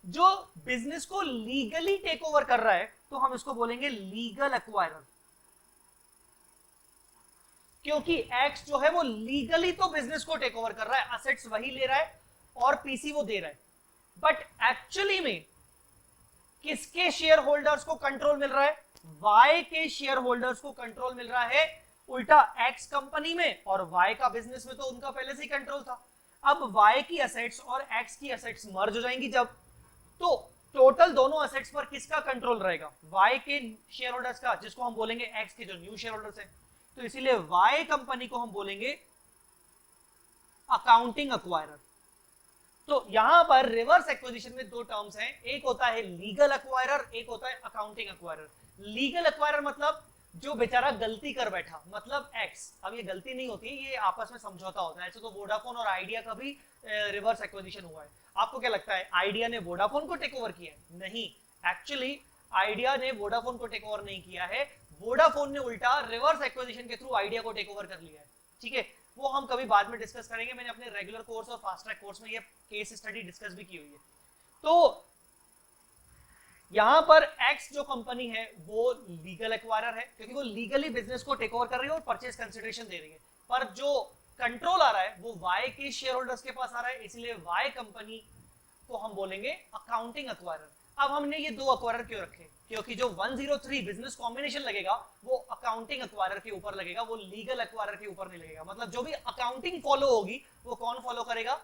जो बिजनेस को लीगली टेक ओवर कर रहा है, तो हम इसको बोलेंगे लीगल एक्वायरर, क्योंकि एक्स जो है वो लीगली तो बिजनेस को टेक ओवर कर रहा है, असेट्स वही ले रहा है और पीसी वो दे रहा है, बट एक्चुअली में किसके शेयर होल्डर्स को कंट्रोल मिल रहा है? वाई के शेयर होल्डर्स को कंट्रोल मिल रहा है। उल्टा एक्स कंपनी में और वाई का बिजनेस में तो उनका पहले से ही कंट्रोल था। अब वाई की एसेट्स और एक्स की एसेट्स मर्ज हो जाएंगी जब, तो टोटल दोनों एसेट्स पर किसका कंट्रोल रहेगा? वाई के शेयर होल्डर्स का, जिसको हम बोलेंगे एक्स के जो न्यू शेयर होल्डर्स हैं। तो इसीलिए वाई कंपनी को हम बोलेंगे अकाउंटिंग एक्वायरर। तो यहां पर रिवर्स एक्विजिशन में 2 टर्म्स हैं, एक होता है लीगल एक्वायरर, एक होता है अकाउंटिंग एक्वायरर। लीगल एक्वायरर मतलब जो बेचारा गलती कर बैठा, मतलब एक्स। अब ये गलती नहीं होती, ये आपस में समझौता होता है। ऐसे तो वोडाफोन और आइडिया का भी रिवर्स एक्विजिशन हुआ है। आपको क्या लगता है आइडिया ने वोडाफोन को टेक ओवर किया है? नहीं, एक्चुअली आइडिया ने वोडाफोन को टेक ओवर नहीं किया है, वोडाफोन ने उल्टा रिवर्स एक्विजिशन के थ्रू आइडिया को टेक ओवर कर लिया है। ठीक है, वो हम कभी बाद में डिस्कस करेंगे। मैंने अपने रेगुलर कोर्स और फास्ट ट्रैक कोर्स में ये केस स्टडी डिस्कस भी की हुई है। तो यहां पर एक्स जो कंपनी है वो लीगल एक्वायरर है, क्योंकि वो लीगली बिजनेस को टेक ओवर कर रही है और परचेज कंसिडरेशन दे रही है। पर जो कंट्रोल आ रहा है वो वाई के शेयर होल्डर्स के पास आ रहा है, इसलिए वाई कंपनी को हम बोलेंगे अकाउंटिंग एक्वायरर। अब हमने ये 2 एक्वायरर क्यों रखे? क्योंकि जो 103 बिजनेस कॉम्बिनेशन लगेगा वो अकाउंटिंग एक्वायरर के ऊपर लगेगा, वो लीगल एक्वायरर के ऊपर नहीं लगेगा। मतलब जो भी अकाउंटिंग फॉलो होगी वो कौन फॉलो करेगा?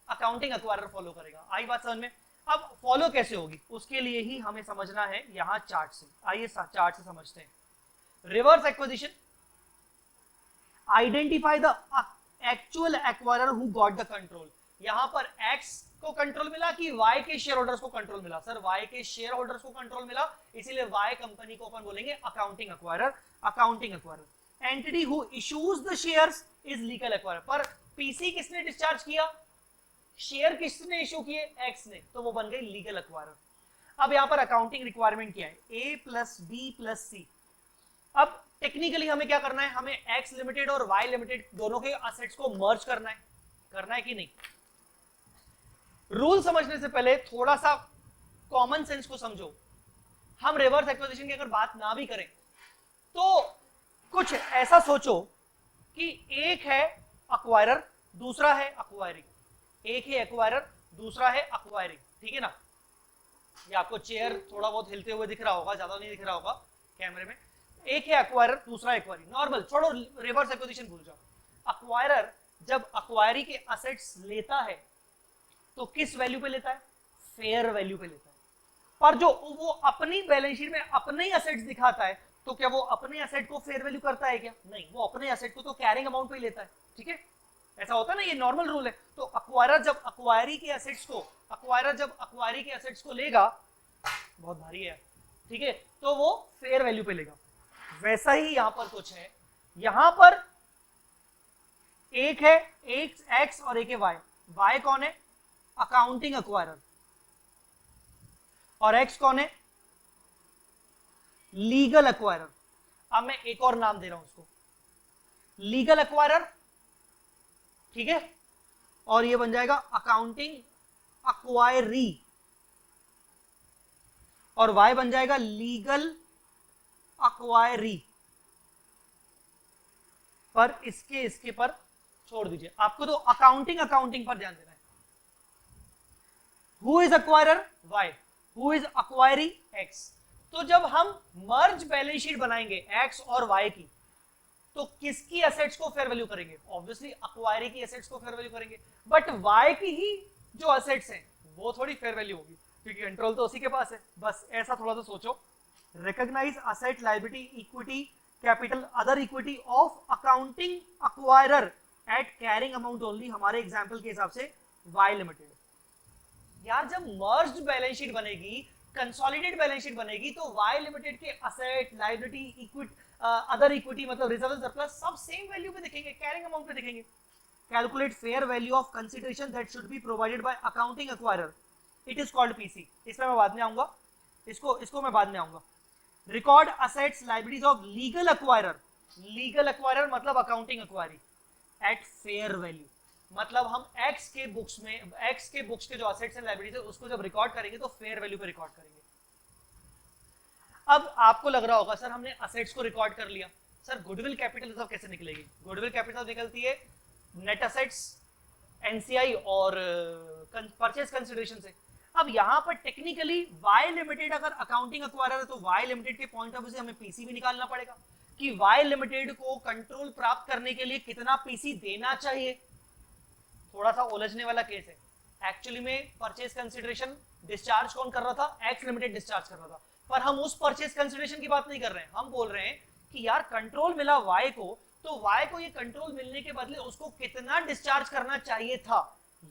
अकाउंटिंग एक्वायरर फॉलो करेगा। आई बात समझ में? अब फॉलो कैसे होगी उसके लिए ही हमें समझना है यहां चार्ट से। आइए चार्ट से समझते हैं। Reverse acquisition, identify the actual acquirer who got the control. यहां पर एक्स को कंट्रोल मिला कि वाई के शेयर होल्डर्स को कंट्रोल मिला? सर वाई के शेयर होल्डर्स को कंट्रोल मिला, इसीलिए वाई कंपनी को अपन बोलेंगे accounting acquirer. Accounting acquirer entity who issues the shares is legal acquirer. पर पीसी किसने डिस्चार्ज किया? शेयर किसने इशू किए? एक्स ने, तो वो बन गई लीगल एक्वायरर। अब यहां पर अकाउंटिंग रिक्वायरमेंट क्या है? ए प्लस बी प्लस सी। अब टेक्निकली हमें क्या करना है? हमें एक्स लिमिटेड और वाई लिमिटेड दोनों के असेट्स को मर्ज करना है कि नहीं? रूल समझने से पहले थोड़ा सा कॉमन सेंस को समझो। हम रिवर्स एक्विजिशन की अगर बात ना भी करें तो कुछ ऐसा सोचो कि एक है अक्वायरर, दूसरा है अक्वायरिंग। एक है एक्वायरर, दूसरा है अक्वायरिंग। ठीक है ना? ये आपको चेयर थोड़ा बहुत हिलते हुए दिख रहा होगा, ज्यादा नहीं दिख रहा होगा कैमरे में। एक है एक्वायरर, दूसरा एक्वायरिंग। नॉर्मल छोड़ो, रिवर्स एक्विजिशन भूल जाओ। अक्वायरर जब अक्वायरी के असेट्स लेता है तो किस वैल्यू पे लेता है? फेयर वैल्यू पे लेता है। पर जो वो अपनी बैलेंस शीट में अपने ही असेट्स दिखाता है, तो क्या वो अपने असेट को फेयर वैल्यू करता है क्या? नहीं, वो अपने असेट को तो कैरिंग अमाउंट पे लेता है। ठीक है, ऐसा होता है ना, ये नॉर्मल रूल है। तो अक्वायरर जब अक्वायरी के असेट्स को लेगा, बहुत भारी है, ठीक है, तो वो फेयर वैल्यू पे लेगा। वैसा ही यहां पर कुछ है। यहां पर एक है एक्स और एक है वाई। वाई कौन है? Accounting acquirer. और एक्स कौन है? Legal acquirer. अब मैं एक और नाम दे रहा हूं उसको, लीगल एक्वायरर। ठीक है, और ये बन जाएगा अकाउंटिंग अक्वायरी, और वाई बन जाएगा लीगल अक्वायरी। पर इसके पर छोड़ दीजिए, आपको तो अकाउंटिंग पर ध्यान देना है। Who is acquirer? Y. Who is acquiring? X. तो जब हम मर्ज बैलेंस शीट बनाएंगे X और Y की, तो किसकी एसेट्स को फेयर वैल्यू करेंगे? ऑब्वियसली अक्वायरी की एसेट्स को फेयर वैल्यू करेंगे। बट Y की ही जो एसेट्स हैं वो थोड़ी फेयर वैल्यू होगी, क्योंकि कंट्रोल तो उसी के पास है। बस ऐसा थोड़ा सा सोचो, recognize asset, liability, equity, capital, other equity of accounting acquirer at carrying amount only, हमारे एग्जाम्पल के हिसाब से Y लिमिटेड। यार जब मर्ज्ड बैलेंस शीट बनेगी, कंसोलिडेटेड बैलेंस शीट बनेगी, तो वाई लिमिटेड के asset, liability, equity, other equity मतलब रिजर्व, सरप्लस सब सेम वैल्यू पे दिखेंगे, कैरिंग अमाउंट पे दिखेंगे। Calculate fair value of consideration that should be provided by accounting acquirer, it is called PC. इसमें मैं बाद में आऊंगा, इसको मैं बाद में आऊंगा। Record assets liabilities of legal acquirer, legal acquirer मतलब accounting acquiree, at fair value, मतलब हम एक्स के बुक्स में, एक्स के बुक्स के जो असेट्स एंड लायबिलिटीज है उसको जब रिकॉर्ड करेंगे तो फेयर वैल्यू पे रिकॉर्ड करेंगे। अब आपको लग रहा होगा सर हमने असेट्स को रिकॉर्ड कर लिया, सर गुडविल कैपिटल रिजर्व कैसे निकलेगी? गुडविल कैपिटल निकलती है नेट असेट्स, एनसीआई और परचेज कंसिडरेशन से। अब यहां पर टेक्निकली वाई लिमिटेड अगर अकाउंटिंग एक्वायरर है तो वाई लिमिटेड के पॉइंट ऑफ व्यू से हमें पीसी भी निकालना पड़ेगा कि वाई लिमिटेड को कंट्रोल प्राप्त करने के लिए कितना पीसी देना चाहिए। थोड़ा सा उलझने वाला केस है। एक्चुअली में परचेज कंसिडरेशन डिस्चार्ज कौन कर रहा था? एक्स लिमिटेड डिस्चार्ज कर रहा था, पर हम उस परचेज कंसिडरेशन की बात नहीं कर रहे हैं। हम बोल रहे हैं कि यार कंट्रोल मिला वाई को, तो वाई को ये कंट्रोल मिलने के बदले उसको कितना डिस्चार्ज करना चाहिए था,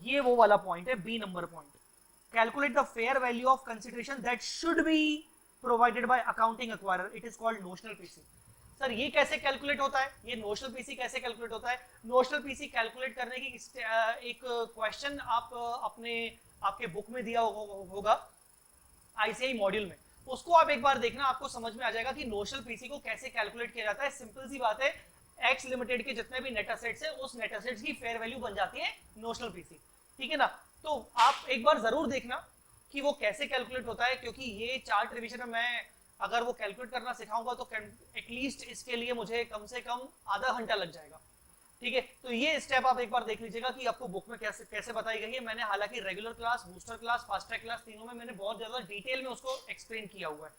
ये वो वाला पॉइंट है, B number point. Calculate the fair value of consideration that should be provided by accounting acquirer, it is called notional PC. Sir ये कैसे कैलकुलेट होता है? ये नोशनल पीसी कैसे कैलकुलेट होता है? नोशनल पीसी कैलकुलेट करने की एक क्वेश्चन आप अपने आपके बुक में दिया होगा आईसीआई मॉड्यूल में, उसको आप एक बार देखना, आपको समझ में आ जाएगा कि नोशनल पीसी को कैसे कैलकुलेट किया जाता है। सिंपल सी बात है, एक्स लिमिटेड के जितने भी नेट असेट्स है उस नेट असेट्स की फेयर वैल्यू बन जाती है नोशनल पीसी, ठीक है ना? तो आप एक बार जरूर देखना कि वो कैसे कैलकुलेट होता है, क्योंकि ये चार्ट रिविजन में मैं अगर वो कैलकुलेट करना सिखाऊंगा तो एटलीस्ट इसके लिए मुझे कम से कम आधा घंटा लग जाएगा, ठीक है? तो ये स्टेप आप एक बार देख लीजिएगा कि आपको बुक में कैसे कैसे बताई गई है। मैंने हालांकि regular class, booster class, fast track class तीनों में मैंने बहुत ज्यादा डिटेल में उसको एक्सप्लेन किया हुआ है।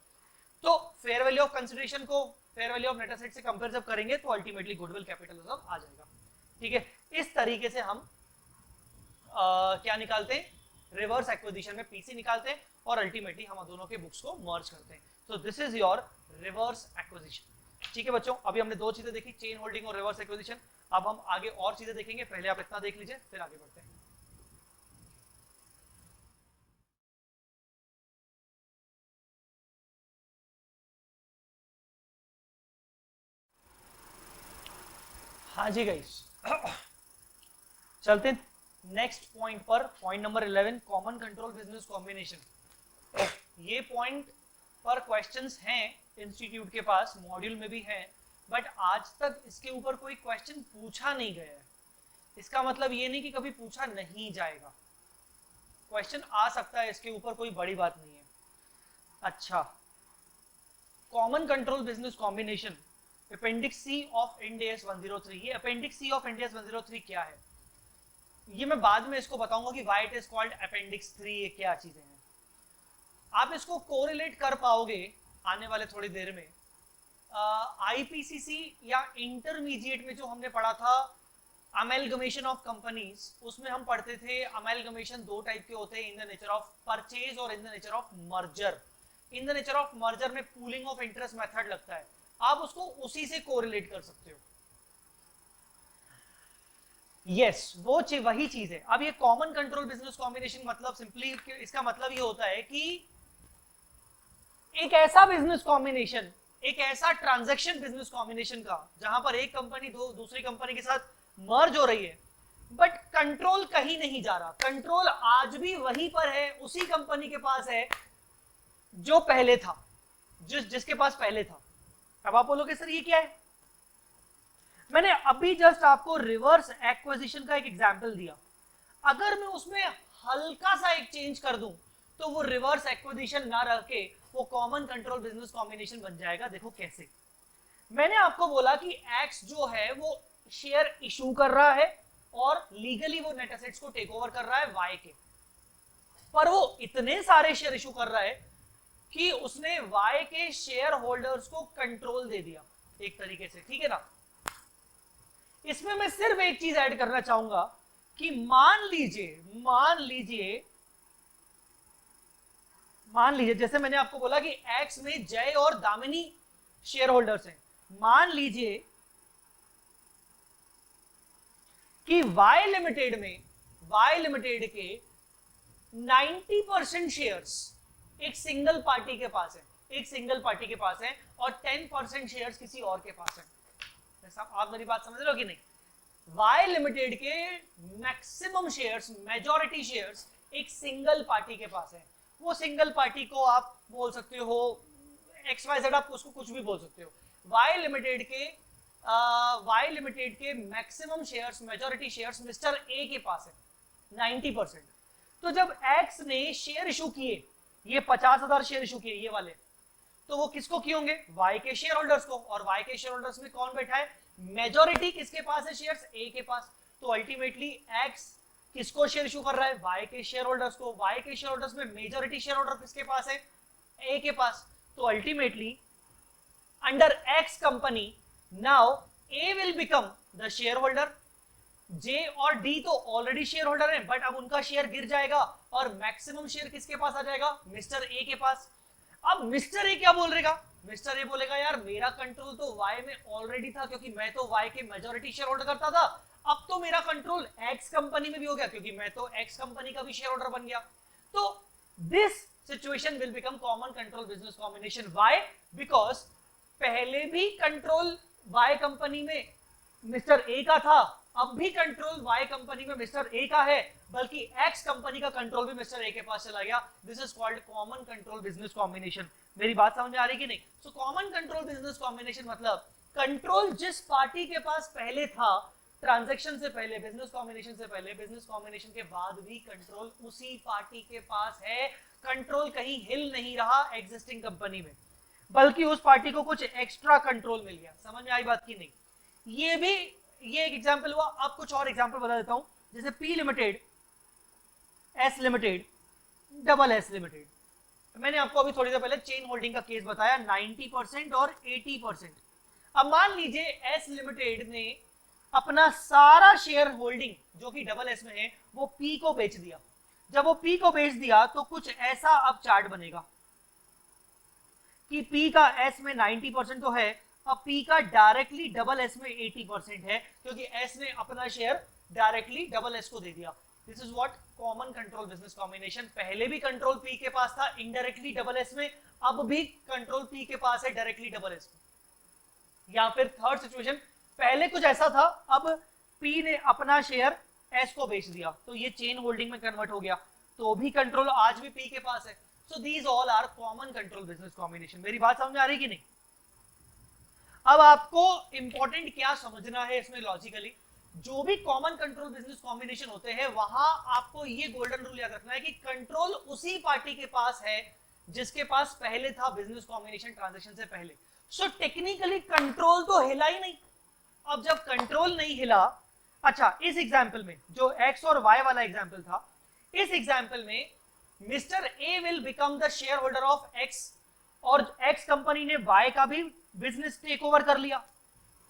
तो फेयर वैल्यू ऑफ कंसिडरेशन को fair value of net asset से कंपेयर जब करेंगे तो अल्टीमेटली गुडविल कैपिटल रिजर्व आ जाएगा, ठीक है? इस तरीके से हम क्या निकालते हैं? रिवर्स एक्विजिशन में पीसी निकालते हैं और अल्टीमेटली हम दोनों के बुक्स को मर्ज करते हैं। So this is your reverse acquisition, ठीक है बच्चों? अभी हमने दो चीजें देखी, चेन होल्डिंग और रिवर्स एक्विजिशन। अब हम आगे और चीजें देखेंगे, पहले आप इतना देख लीजिए फिर आगे बढ़ते हैं। हाँ जी गाइस, चलते हैं नेक्स्ट पॉइंट पर, point number 11, common control business combination. ये पॉइंट पर क्वेश्चंस हैं इंस्टीट्यूट के पास, मॉड्यूल में भी हैं, बट आज तक इसके ऊपर कोई क्वेश्चन पूछा नहीं गया है। इसका मतलब ये नहीं कि कभी पूछा नहीं जाएगा, क्वेश्चन आ सकता है इसके ऊपर, कोई बड़ी बात नहीं है। अच्छा, common control business combination, appendix C of Ind AS 103। ये appendix C of Ind AS 103 क्या है ये मैं बाद में इसको बताऊंगा कि why it is called appendix 3, ये क्या चीजें हैं। आप इसको कोरिलेट कर पाओगे आने वाले थोड़ी देर में। आईपीसीसी या इंटरमीडिएट में जो हमने पढ़ा था अमेलगमेशन ऑफ कंपनीज, उसमें हम पढ़ते थे अमेलगमेशन दो टाइप के होते हैं, in the nature of purchase और in the nature of merger. In the nature of merger में पूलिंग ऑफ इंटरेस्ट मेथड लगता है, आप उसको उसी से कोरिलेट कर सकते हो। यस, वो वही चीज है। अब ये कॉमन कंट्रोल बिजनेस कॉम्बिनेशन मतलब सिंपली इसका मतलब ये होता है कि एक ऐसा बिजनेस कॉम्बिनेशन, एक ऐसा ट्रांजैक्शन बिजनेस कॉम्बिनेशन का जहां पर एक कंपनी दूसरी कंपनी के साथ मर्ज हो रही है, बट कंट्रोल कहीं नहीं जा रहा, कंट्रोल आज भी वहीं पर है, उसी कंपनी के पास है जो पहले था, जिसके पास पहले था। अब आप बोलोगे सर ये क्या है? मैंने अभी जस्ट आपको रिवर्स एक्विजिशन का एक एग्जांपल दिया, अगर मैं उसमें हल्का सा एक चेंज कर दूं तो वो रिवर्स एक्विजिशन ना रह के वो कॉमन कंट्रोल बिजनेस कॉम्बिनेशन बन जाएगा। देखो कैसे, मैंने आपको बोला कि एक्स जो है वो शेयर इशू कर रहा है और लीगली वो नेट एसेट्स को टेक ओवर कर रहा है वाई के, पर वो इतने सारे शेयर इशू कर रहा है कि उसने वाई के शेयर होल्डर्स को कंट्रोल दे दिया एक तरीके से, ठीक है ना? इसमें मैं सिर्फ एक चीज ऐड करना चाहूंगा कि मान लीजिए मान लीजिए जैसे मैंने आपको बोला कि एक्स में जय और दामिनी शेयर होल्डर्स हैं, मान लीजिए कि वाई लिमिटेड के 90% शेयर्स एक सिंगल पार्टी के पास है, और 10% शेयर्स किसी और के पास है। आप मेरी बात समझ रहे हो कि नहीं? वाई लिमिटेड के मैक्सिमम शेयर्स, मेजॉरिटी शेयर्स एक सिंगल पार्टी के पास है। वो सिंगल पार्टी को आप बोल सकते हो XYZ, आप उसको कुछ भी बोल सकते हो। वाई लिमिटेड के maximum shares, majority shares mister A के पास है 90%। तो जब एक्स ने शेयर इशू किए, ये 50,000 शेयर इशू किए ये वाले, तो वो किसको किए होंगे? वाई के शेयर होल्डर्स को। और वाई के शेयर होल्डर्स में कौन बैठा है? मेजॉरिटी किसके पास है? शेयर्स ए के पास। तो अल्टीमेटली एक्स किसको शेयर इशू कर रहा है? वाई के शेयर होल्डर्स को। वाई के शेयर होल्डर्स में मेजॉरिटी शेयर होल्डर किसके पास है? ए के पास। तो ultimately under X company now A will become the share holder. J और डी तो ऑलरेडी शेयर होल्डर है, बट अब उनका शेयर गिर जाएगा और मैक्सिमम शेयर किसके पास आ जाएगा? मिस्टर ए के पास। अब मिस्टर ए क्या बोलेगा? मिस्टर ए बोलेगा यार मेरा कंट्रोल तो वाई में ऑलरेडी था, क्योंकि मैं तो वाई के मेजॉरिटी शेयर होल्डर करता था। अब तो मेरा कंट्रोल एक्स कंपनी में भी हो गया, क्योंकि मैं तो एक्स कंपनी का भी शेयर होल्डर बन गया। तो this situation will become common control business combination. Why? Because पहले भी कंट्रोल वाई कंपनी में मिस्टर ए का था, अब भी कंट्रोल वाई कंपनी में मिस्टर ए का है, बल्कि एक्स कंपनी का कंट्रोल भी मिस्टर ए के पास चला गया। This is called common control business combination. मेरी बात समझ में आ रही कि नहीं? So common control business combination मतलब कंट्रोल जिस पार्टी के पास पहले था, ट्रांजैक्शन से पहले, बिजनेस कॉम्बिनेशन से पहले, बिजनेस कॉम्बिनेशन के बाद भी कंट्रोल उसी पार्टी के पास है। कंट्रोल कहीं हिल नहीं रहा एग्जिस्टिंग कंपनी में, बल्कि उस पार्टी को कुछ एक्स्ट्रा कंट्रोल मिल गया। समझ में आई बात की नहीं? ये एक एग्जांपल हुआ। अब कुछ और एग्जांपल बता देता हूं, जैसे P limited, S limited, double S limited. मैंने आपको अभी थोड़ी देर पहले चेन होल्डिंग का केस बताया, 90% और 80%। अब मान लीजिए एस लिमिटेड ने अपना सारा शेयर होल्डिंग जो कि डबल एस में है वो पी को बेच दिया। जब वो पी को बेच दिया तो कुछ ऐसा अब चार्ट बनेगा कि पी का एस में 90% तो है, अब पी का डायरेक्टली डबल एस में 80% है, क्योंकि एस ने अपना शेयर डायरेक्टली डबल एस को दे दिया। This is what common control business combination. पहले भी कंट्रोल पी के पास था इनडायरेक्टली डबल एस में, अब भी कंट्रोल पी के पास है डायरेक्टली डबल एस में। या फिर थर्ड सिचुएशन, पहले कुछ ऐसा था, अब पी ने अपना शेयर एस को बेच दिया, तो ये चेन होल्डिंग में कन्वर्ट हो गया, तो भी कंट्रोल आज भी पी के पास है। So these all are common control business combination. मेरी बात समझ में आ रही कि नहीं? अब आपको इंपॉर्टेंट क्या समझना है इसमें लॉजिकली, जो भी कॉमन कंट्रोल बिजनेस कॉम्बिनेशन होते हैं वहां आपको ये गोल्डन रूल याद रखना है कि कंट्रोल उसी पार्टी के पास है जिसके पास पहले था बिजनेस कॉम्बिनेशन ट्रांजैक्शन से पहले। सो टेक्निकली कंट्रोल तो हिला ही नहीं। अब जब कंट्रोल नहीं हिला, अच्छा इस एग्जांपल में जो एक्स और वाई वाला एग्जांपल था, इस एग्जांपल में mister A will become the share holder of x, और एक्स कंपनी ने वाई का भी बिजनेस टेक ओवर कर लिया।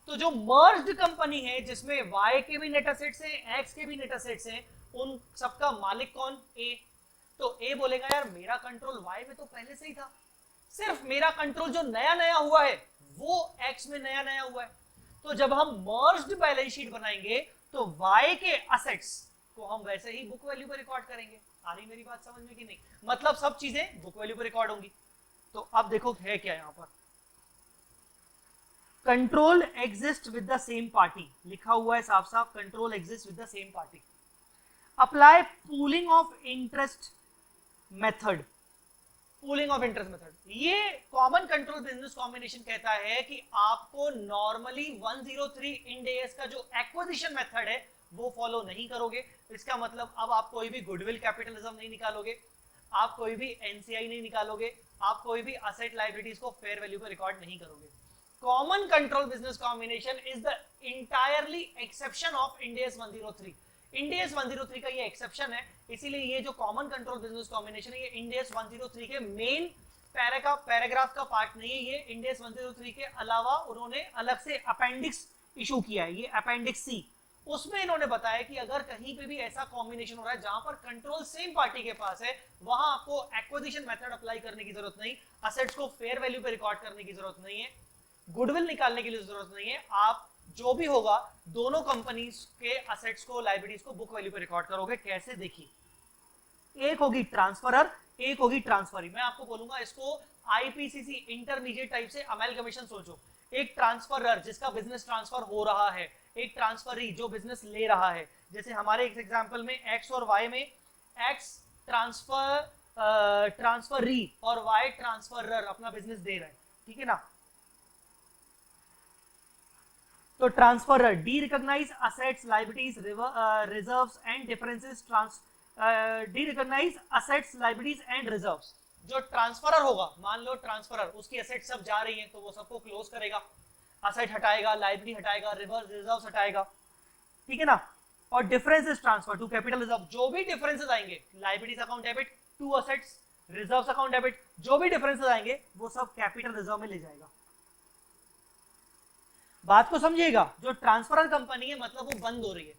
तो जो मर्ज्ड कंपनी है जिसमें वाई के भी नेट एसेट्स हैं, एक्स के भी नेट एसेट्स हैं, उन सबका मालिक कौन? ए। तो ए बोलेगा यार मेरा कंट्रोल वाई में तो पहले से ही था, सिर्फ मेरा कंट्रोल जो नया नया हुआ है वो एक्स में नया नया हुआ है। तो जब हम मर्ज्ड बैलेंस शीट बनाएंगे तो वाई के असेट्स को हम वैसे ही बुक वैल्यू पर रिकॉर्ड करेंगे। आ रही मेरी बात समझ में कि नहीं? मतलब सब चीजें बुक वैल्यू पर रिकॉर्ड होंगी। तो अब देखो है क्या यहां पर, control exist with the same party, लिखा हुआ है साफ साफ, control exist with the same party. Apply pooling of interest method. Pooling of interest method, ये कॉमन कंट्रोल बिजनेस कॉम्बिनेशन कहता है कि आपको नॉर्मली 103 इंड एएस का जो एक्विजिशन मेथड है वो फॉलो नहीं करोगे। इसका मतलब अब आप कोई भी गुडविल कैपिटलिज्म नहीं निकालोगे, आप कोई भी एनसीआई नहीं निकालोगे, आप कोई भी असेट लायबिलिटीज को फेयर वैल्यू पर रिकॉर्ड नहीं करोगे। Common control business combination is the entirely exception of Ind AS 103। Ind AS 103 का ये एक्सेप्शन है, इसीलिए ये जो कॉमन कंट्रोल बिजनेस कॉम्बिनेशन है ये इंड एएस 103 के मेन पैराग्राफ का पार्ट नहीं है। ये इंड एएस 103 के अलावा उन्होंने अलग से अपेंडिक्स इशू किया है, ये अपेंडिक्स सी, उसमें इन्होंने बताया कि अगर कहीं पे भी ऐसा कॉम्बिनेशन हो रहा है जहां पर कंट्रोल सेम पार्टी के पास है, वहां आपको एक्विजिशन मेथड अप्लाई करने की जरूरत नहीं, असेट्स को फेयर वैल्यू पे रिकॉर्ड करने की जरूरत नहीं है, गुडविल निकालने की जरूरत नहीं है। आप जो भी होगा दोनों कंपनीज के असेट्स को लायबिलिटीज को बुक वैल्यू पे रिकॉर्ड करोगे। कैसे? देखिए, एक होगी ट्रांसफरर, एक होगी ट्रांसफरी। मैं आपको बोलूंगा इसको आईपीसीसी इंटरमीडिएट टाइप से अमेलगमेशन सोचो। एक ट्रांसफरर जिसका बिजनेस ट्रांसफर हो रहा है, एक ट्रांसफरी जो बिजनेस ले रहा है। जैसे हमारे एक एग्जांपल में एक्स और वाई में एक्स ट्रांसफरी और वाई ट्रांसफरर अपना बिजनेस दे रहा है, ठीक है ना। तो transferor derecognise assets liabilities reserves and differences derecognise assets liabilities and reserves. जो ट्रांसफरर होगा, मान लो ट्रांसफरर उसकी असेट सब जा रही हैं तो वो सबको क्लोज करेगा, असेट हटाएगा, लायबिलिटी हटाएगा, रिजर्व्स हटाएगा, ठीक है ना। और differences transfer to capital reserve, जो भी डिफरेंसेस आएंगे, liabilities account debit to assets, reserves account debit, जो भी डिफरेंसेस आएंगे वो सब कैपिटल रिजर्व में ले जाएगा। बात को समझिएगा, जो ट्रांसफरर कंपनी है मतलब वो बंद हो रही है।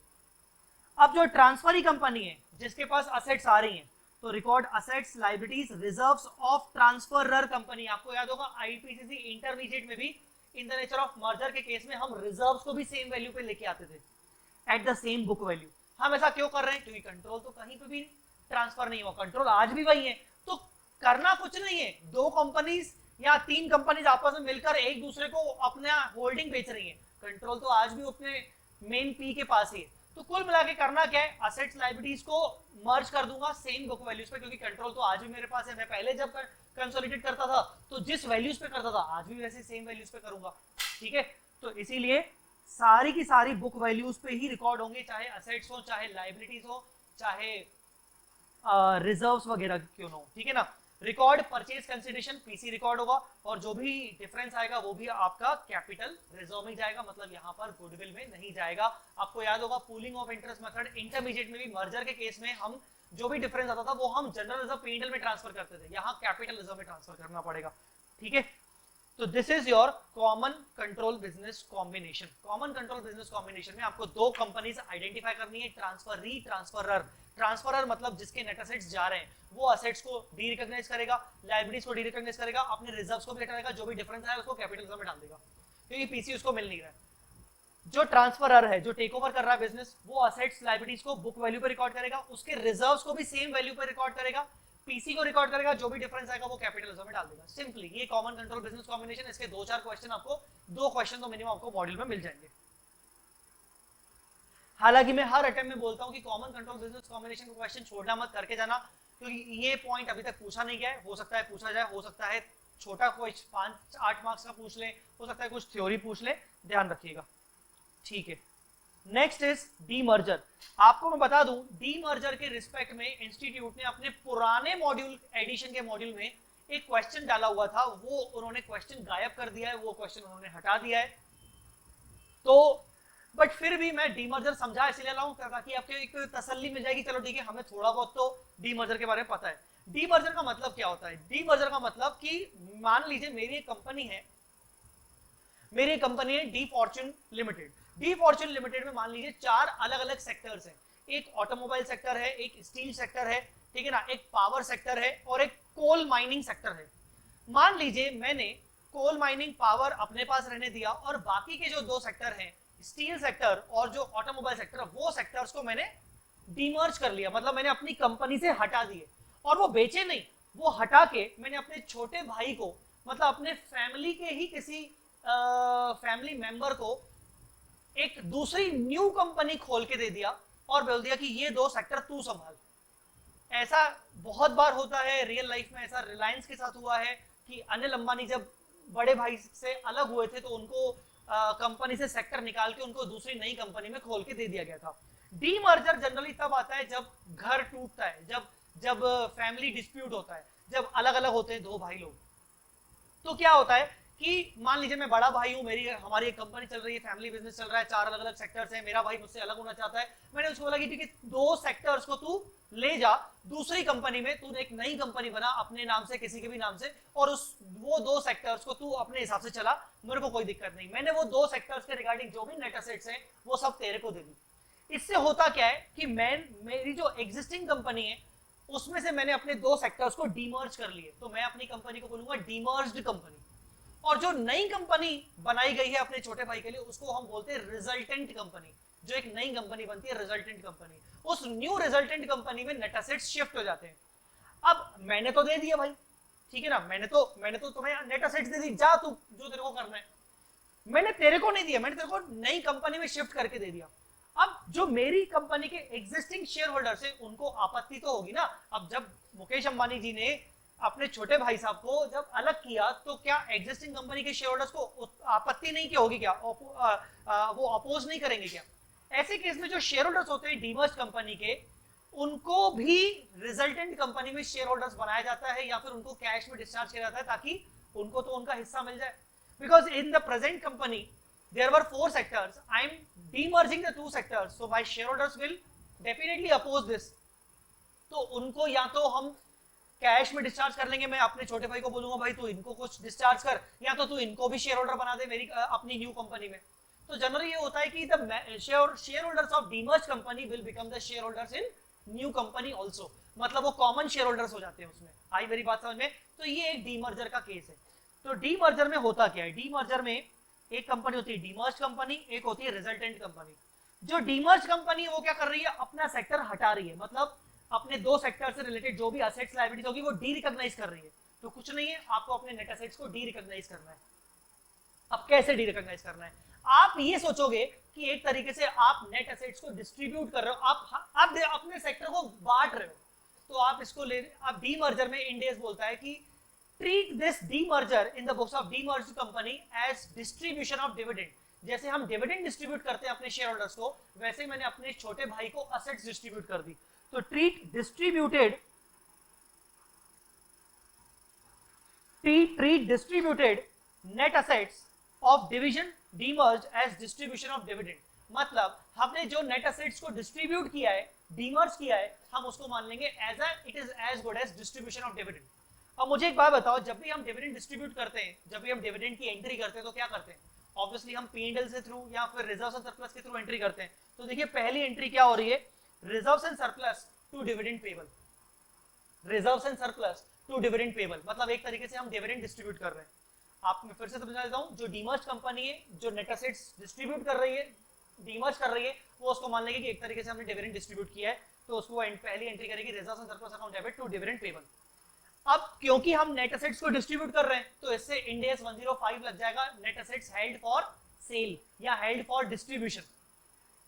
अब जो ट्रांसफरी कंपनी है जिसके पास असेट्स आ रही हैं, तो record assets liabilities reserves of transferor company. आपको याद होगा आईपीसीसी इंटरमीडिएट में भी इन द नेचर ऑफ मर्जर के केस में हम रिजर्व्स को भी सेम वैल्यू पे लेके आते थे, at the same book value. हम ऐसा क्यों कर रहे हैं? क्योंकि कंट्रोल तो कहीं पे भी ट्रांसफर नहीं हुआ, कंट्रोल आज भी वही है। तो करना कुछ नहीं है, दो कंपनीज या तीन कंपनीज आपस में मिलकर एक दूसरे को अपना होल्डिंग बेच रही है, कंट्रोल तो आज भी अपने मेन पी के पास ही है। तो कुल मिला के करना क्या है, असेट्स लायबिलिटीज को मर्ज कर दूंगा सेम बुक वैल्यूज पे, क्योंकि कंट्रोल तो आज भी मेरे पास है। मैं पहले जब कंसोलिडेट करता था तो जिस वैल्यूज पे करता था आज भी वैसे सेम वैल्यूज पे करूंगा, ठीक है। तो इसीलिए सारी की सारी बुक वैल्यूज पे ही रिकॉर्ड होंगे, चाहे असेट्स हो, चाहे लायबिलिटीज हो, चाहे रिजर्व्स वगैरह क्यों ना हो, ठीक है ना। Record purchase consideration PC record होगा, और जो भी डिफरेंस आएगा वो भी आपका कैपिटल रिजर्व में जाएगा, मतलब यहाँ पर गुडविल में नहीं जाएगा। आपको याद होगा pooling of interest method intermediate में भी मर्जर के केस में हम जो भी डिफरेंस आता था वो हम जनरल रिजर्व पीएनएल में ट्रांसफर करते थे, यहाँ कैपिटल रिजर्व में ट्रांसफर करना पड़ेगा, ठीक है। तो this is your common control business combination. Common control business combination में आपको दो कंपनीज आइडेंटिफाई करनी है, ट्रांसफरी, ट्रांसफरर। ट्रांसफरर मतलब जिसके नेट असेट्स जा रहे हैं वो असेट्स को डी रिकॉग्नाइज करेगा, लायबिलिटीज को डी रिकॉग्नाइज करेगा, अपने रिजर्व्स को भी हटाएगा, जो भी डिफरेंस है उसको कैपिटल रिजर्व में डाल देगा, क्योंकि पीसी उसको मिल नहीं रहा है। जो ट्रांसफरर है, जो टेक ओवर कर रहा है बिजनेस, वो असेट्स लायबिलिटीज को बुक वैल्यू पे रिकॉर्ड करेगा, उसके रिजर्व्स को भी सेम वैल्यू पे रिकॉर्ड करेगा, पीसी को रिकॉर्ड करेगा, जो भी डिफरेंस आएगा वो कैपिटल रिजर्व में डाल देगा। सिंपली ये कॉमन कंट्रोल बिजनेस कॉम्बिनेशन। इसके दो चार क्वेश्चन आपको, दो क्वेश्चन तो मिनिमम आपको मॉड्यूल में मिल जाएंगे। हालांकि मैं हर अटेम्प्ट में बोलता हूं कि कॉमन कंट्रोल बिजनेस कॉम्बिनेशन का क्वेश्चन छोड़ना मत, करके जाना, क्योंकि ये पॉइंट अभी तक पूछा नहीं गया है। हो सकता है पूछा जाए, हो सकता है छोटा कोई 5-8 मार्क्स का पूछ ले, हो सकता है कुछ थ्योरी पूछ ले, ध्यान रखिएगा, ठीक है। Next is demerger. आपको मैं बता दूं, डीमर्जर के रिस्पेक्ट में इंस्टीट्यूट ने अपने पुराने मॉड्यूल एडिशन के मॉड्यूल में एक क्वेश्चन डाला हुआ था, वो उन्होंने क्वेश्चन गायब कर दिया है, वो क्वेश्चन उन्होंने हटा दिया है। तो बट फिर भी मैं डीमर्जर समझा इसलिए लाऊं ताकि आपको एक तसल्ली मिल जाएगी, चलो ठीक है हमें थोड़ा बहुत तो डीमर्जर के बारे में पता है। डीमर्जर का मतलब क्या होता है? डीमर्जर का मतलब कि मान लीजिए मेरी एक कंपनी है, मेरी कंपनी है D Fortune limited. D Fortune limited में मान लीजिए 4 अलग अलग सेक्टर्स हैं, एक ऑटोमोबाइल सेक्टर है, एक स्टील सेक्टर है, ठीक है ना, एक पावर सेक्टर है और एक कोल माइनिंग सेक्टर है। मान लीजिए मैंने कोल माइनिंग पावर अपने पास रहने दिया और बाकी के जो दो सेक्टर हैं, स्टील सेक्टर और जो ऑटोमोबाइल सेक्टर, वो सेक्टर्स को मैंने डीमर्ज कर लिया, मतलब मैंने अपनी कंपनी से हटा दिए। और वो बेचे नहीं, वो हटा के मैंने अपने छोटे भाई को, मतलब अपने फैमिली के ही किसी फैमिली मेंबर को एक दूसरी न्यू कंपनी खोल के दे दिया और बोल दिया कि ये दो सेक्टर तू संभाल। ऐसा बहुत बार होता है रियल लाइफ में। ऐसा रिलायंस के साथ हुआ है कि अनिल अंबानी जब बड़े भाई से अलग हुए थे तो उनको कंपनी से सेक्टर निकाल के उनको दूसरी नई कंपनी में खोल के दे दिया गया था। डीमर्जर जनरली तब आता है जब घर टूटता है, जब फैमिली डिस्प्यूट होता है, जब अलग अलग होते हैं दो भाई लोग। तो क्या होता है कि मान लीजिए मैं बड़ा भाई हूं, हमारी एक कंपनी चल रही है, फैमिली बिजनेस चल रहा है, 4 अलग अलग सेक्टर्स हैं, मेरा भाई मुझसे अलग होना चाहता है। मैंने उसको बोला कि ठीक है, 2 सेक्टर्स को तू ले जा दूसरी कंपनी में, तू एक नई कंपनी बना अपने नाम से, किसी के भी नाम से, और वो 2 सेक्टर्स को तू अपने हिसाब से चला, मेरे को कोई दिक्कत नहीं। मैंने वो 2 सेक्टर्स के रिगार्डिंग जो भी नेट एसेट्स हैं वो सब तेरे को दे दी। इससे होता क्या है कि मेरी जो एग्जिस्टिंग कंपनी है उसमें से मैंने अपने दो सेक्टर्स को डीमर्ज कर लिए, तो मैं अपनी कंपनी को बोलूंगा डीमर्ज्ड कंपनी। और जो नई कंपनी बनाई गई है अपने छोटे भाई के लिए उसको हम बोलते हैं रिजल्टेंट कंपनी। जो एक नई कंपनी बनती है रिजल्टेंट कंपनी, उस न्यू रिजल्टेंट कंपनी में नेट एसेट्स शिफ्ट हो जाते हैं। अब मैंने तो दे दिया भाई, ठीक है ना, मैंने तो तुम्हें नेट एसेट्स दे दी, जा तू जो तेरे को करना है। मैंने तेरे को नहीं दिया, मैंने तेरे को नई कंपनी में शिफ्ट करके दे दिया। अब जो मेरी कंपनी के एग्जिस्टिंग शेयर होल्डर्स है उनको आपत्ति तो होगी ना। अब जब मुकेश अंबानी जी ने अपने छोटे भाई साहब को जब अलग किया तो क्या एग्जिस्टिंग कंपनी के शेयर होल्डर्स को आपत्ति नहीं क्या होगी, क्या वो अपोज नहीं करेंगे क्या? ऐसे केस में जो शेयर होल्डर्स होते हैं डीमर्ज कंपनी के, उनको भी रिजल्टेंट कंपनी में शेयर होल्डर्स बनाया जाता है या फिर उनको कैश में डिस्चार्ज किया जाता है ताकि उनको तो उनका हिस्सा मिल जाए। Because in the present company there were 4 sectors, I am demerging the 2 sectors, so my shareholders will definitely oppose this। तो उनको या तो हम कैश में डिस्चार्ज कर लेंगे, मैं अपने छोटे भाई को बोलूंगा भाई तू इनको कुछ डिस्चार्ज कर, या तो तू इनको भी शेयर होल्डर बना दे मेरी अपनी न्यू कंपनी में। तो जनरली ये होता है कि the share holders of demerge company will become the share holders in new company also, मतलब वो कॉमन शेयर होल्डर्स हो जाते हैं उसमें। आई मेरी बात समझ में? तो ये एक डीमर्जर का केस है। तो डीमर्जर में होता क्या है, डीमर्जर में एक कंपनी होती है डीमर्ज कंपनी, एक होती है रिजल्टेंट कंपनी। जो डीमर्ज कंपनी है वो क्या कर रही है, अपना सेक्टर हटा रही है, मतलब अपने दो सेक्टर से रिलेटेड जो भी असेट्स लायबिलिटीज होगी वो डी रिकॉग्नाइज कर रही है। तो कुछ नहीं है, आपको अपने नेट असेट्स को डी रिकॉग्नाइज करना है। अब कैसे डी रिकॉग्नाइज करना है, आप ये सोचोगे कि एक तरीके से आप नेट असेट्स को डिस्ट्रीब्यूट कर रहे हो, आप अपने सेक्टर को बांट रहे हो। तो आप इसको ले, आप डीमर्जर में इंड एस बोलता है कि treat this demerger in the books of demerged company as distribution of dividend। जैसे हम डिविडेंड डिस्ट्रीब्यूट करते हैं अपने शेयर होल्डर्स को, वैसे ही मैंने अपने छोटे भाई को असेट्स डिस्ट्रीब्यूट कर दी। तो treat distributed net assets of division demerged as distribution of dividend। मतलब हमने जो नेट असेट्स को डिस्ट्रीब्यूट किया है, डीमर्ज किया है, हम उसको मान लेंगे as it is as good as distribution of dividend. अब मुझे एक बात बताओ, जब भी हम डिविडेंड डिस्ट्रीब्यूट करते हैं, जब भी हम डिविडेंड की एंट्री करते हैं तो क्या करते हैं? ऑब्वियसली हम P&L से थ्रू या फिर रिजर्व्स एंड सरप्लस के थ्रू एंट्री करते हैं। तो देखिए पहली एंट्री क्या हो रही है, reserves and surplus to dividend payable. Reserves and surplus to dividend payable मतलब एक तरीके से हम डिविडेंड डिस्ट्रीब्यूट कर रहे हैं। आप मैं फिर से समझा देता हूं, जो डीमर्ज कंपनी है जो नेट असेट्स डिस्ट्रीब्यूट कर रही है, डीमर्ज कर रही है, वो उसको मान लेंगे कि एक तरीके से हमने डिविडेंड डिस्ट्रीब्यूट किया है, तो उसको पहली एंट्री करेगी reserves and surplus account debit to dividend payable. अब क्योंकि हम नेट असेट्स को डिस्ट्रीब्यूट कर रहे हैं तो इससे इंड एस 105 लग जाएगा, net assets held for sale या हेल्ड फॉर डिस्ट्रीब्यूशन।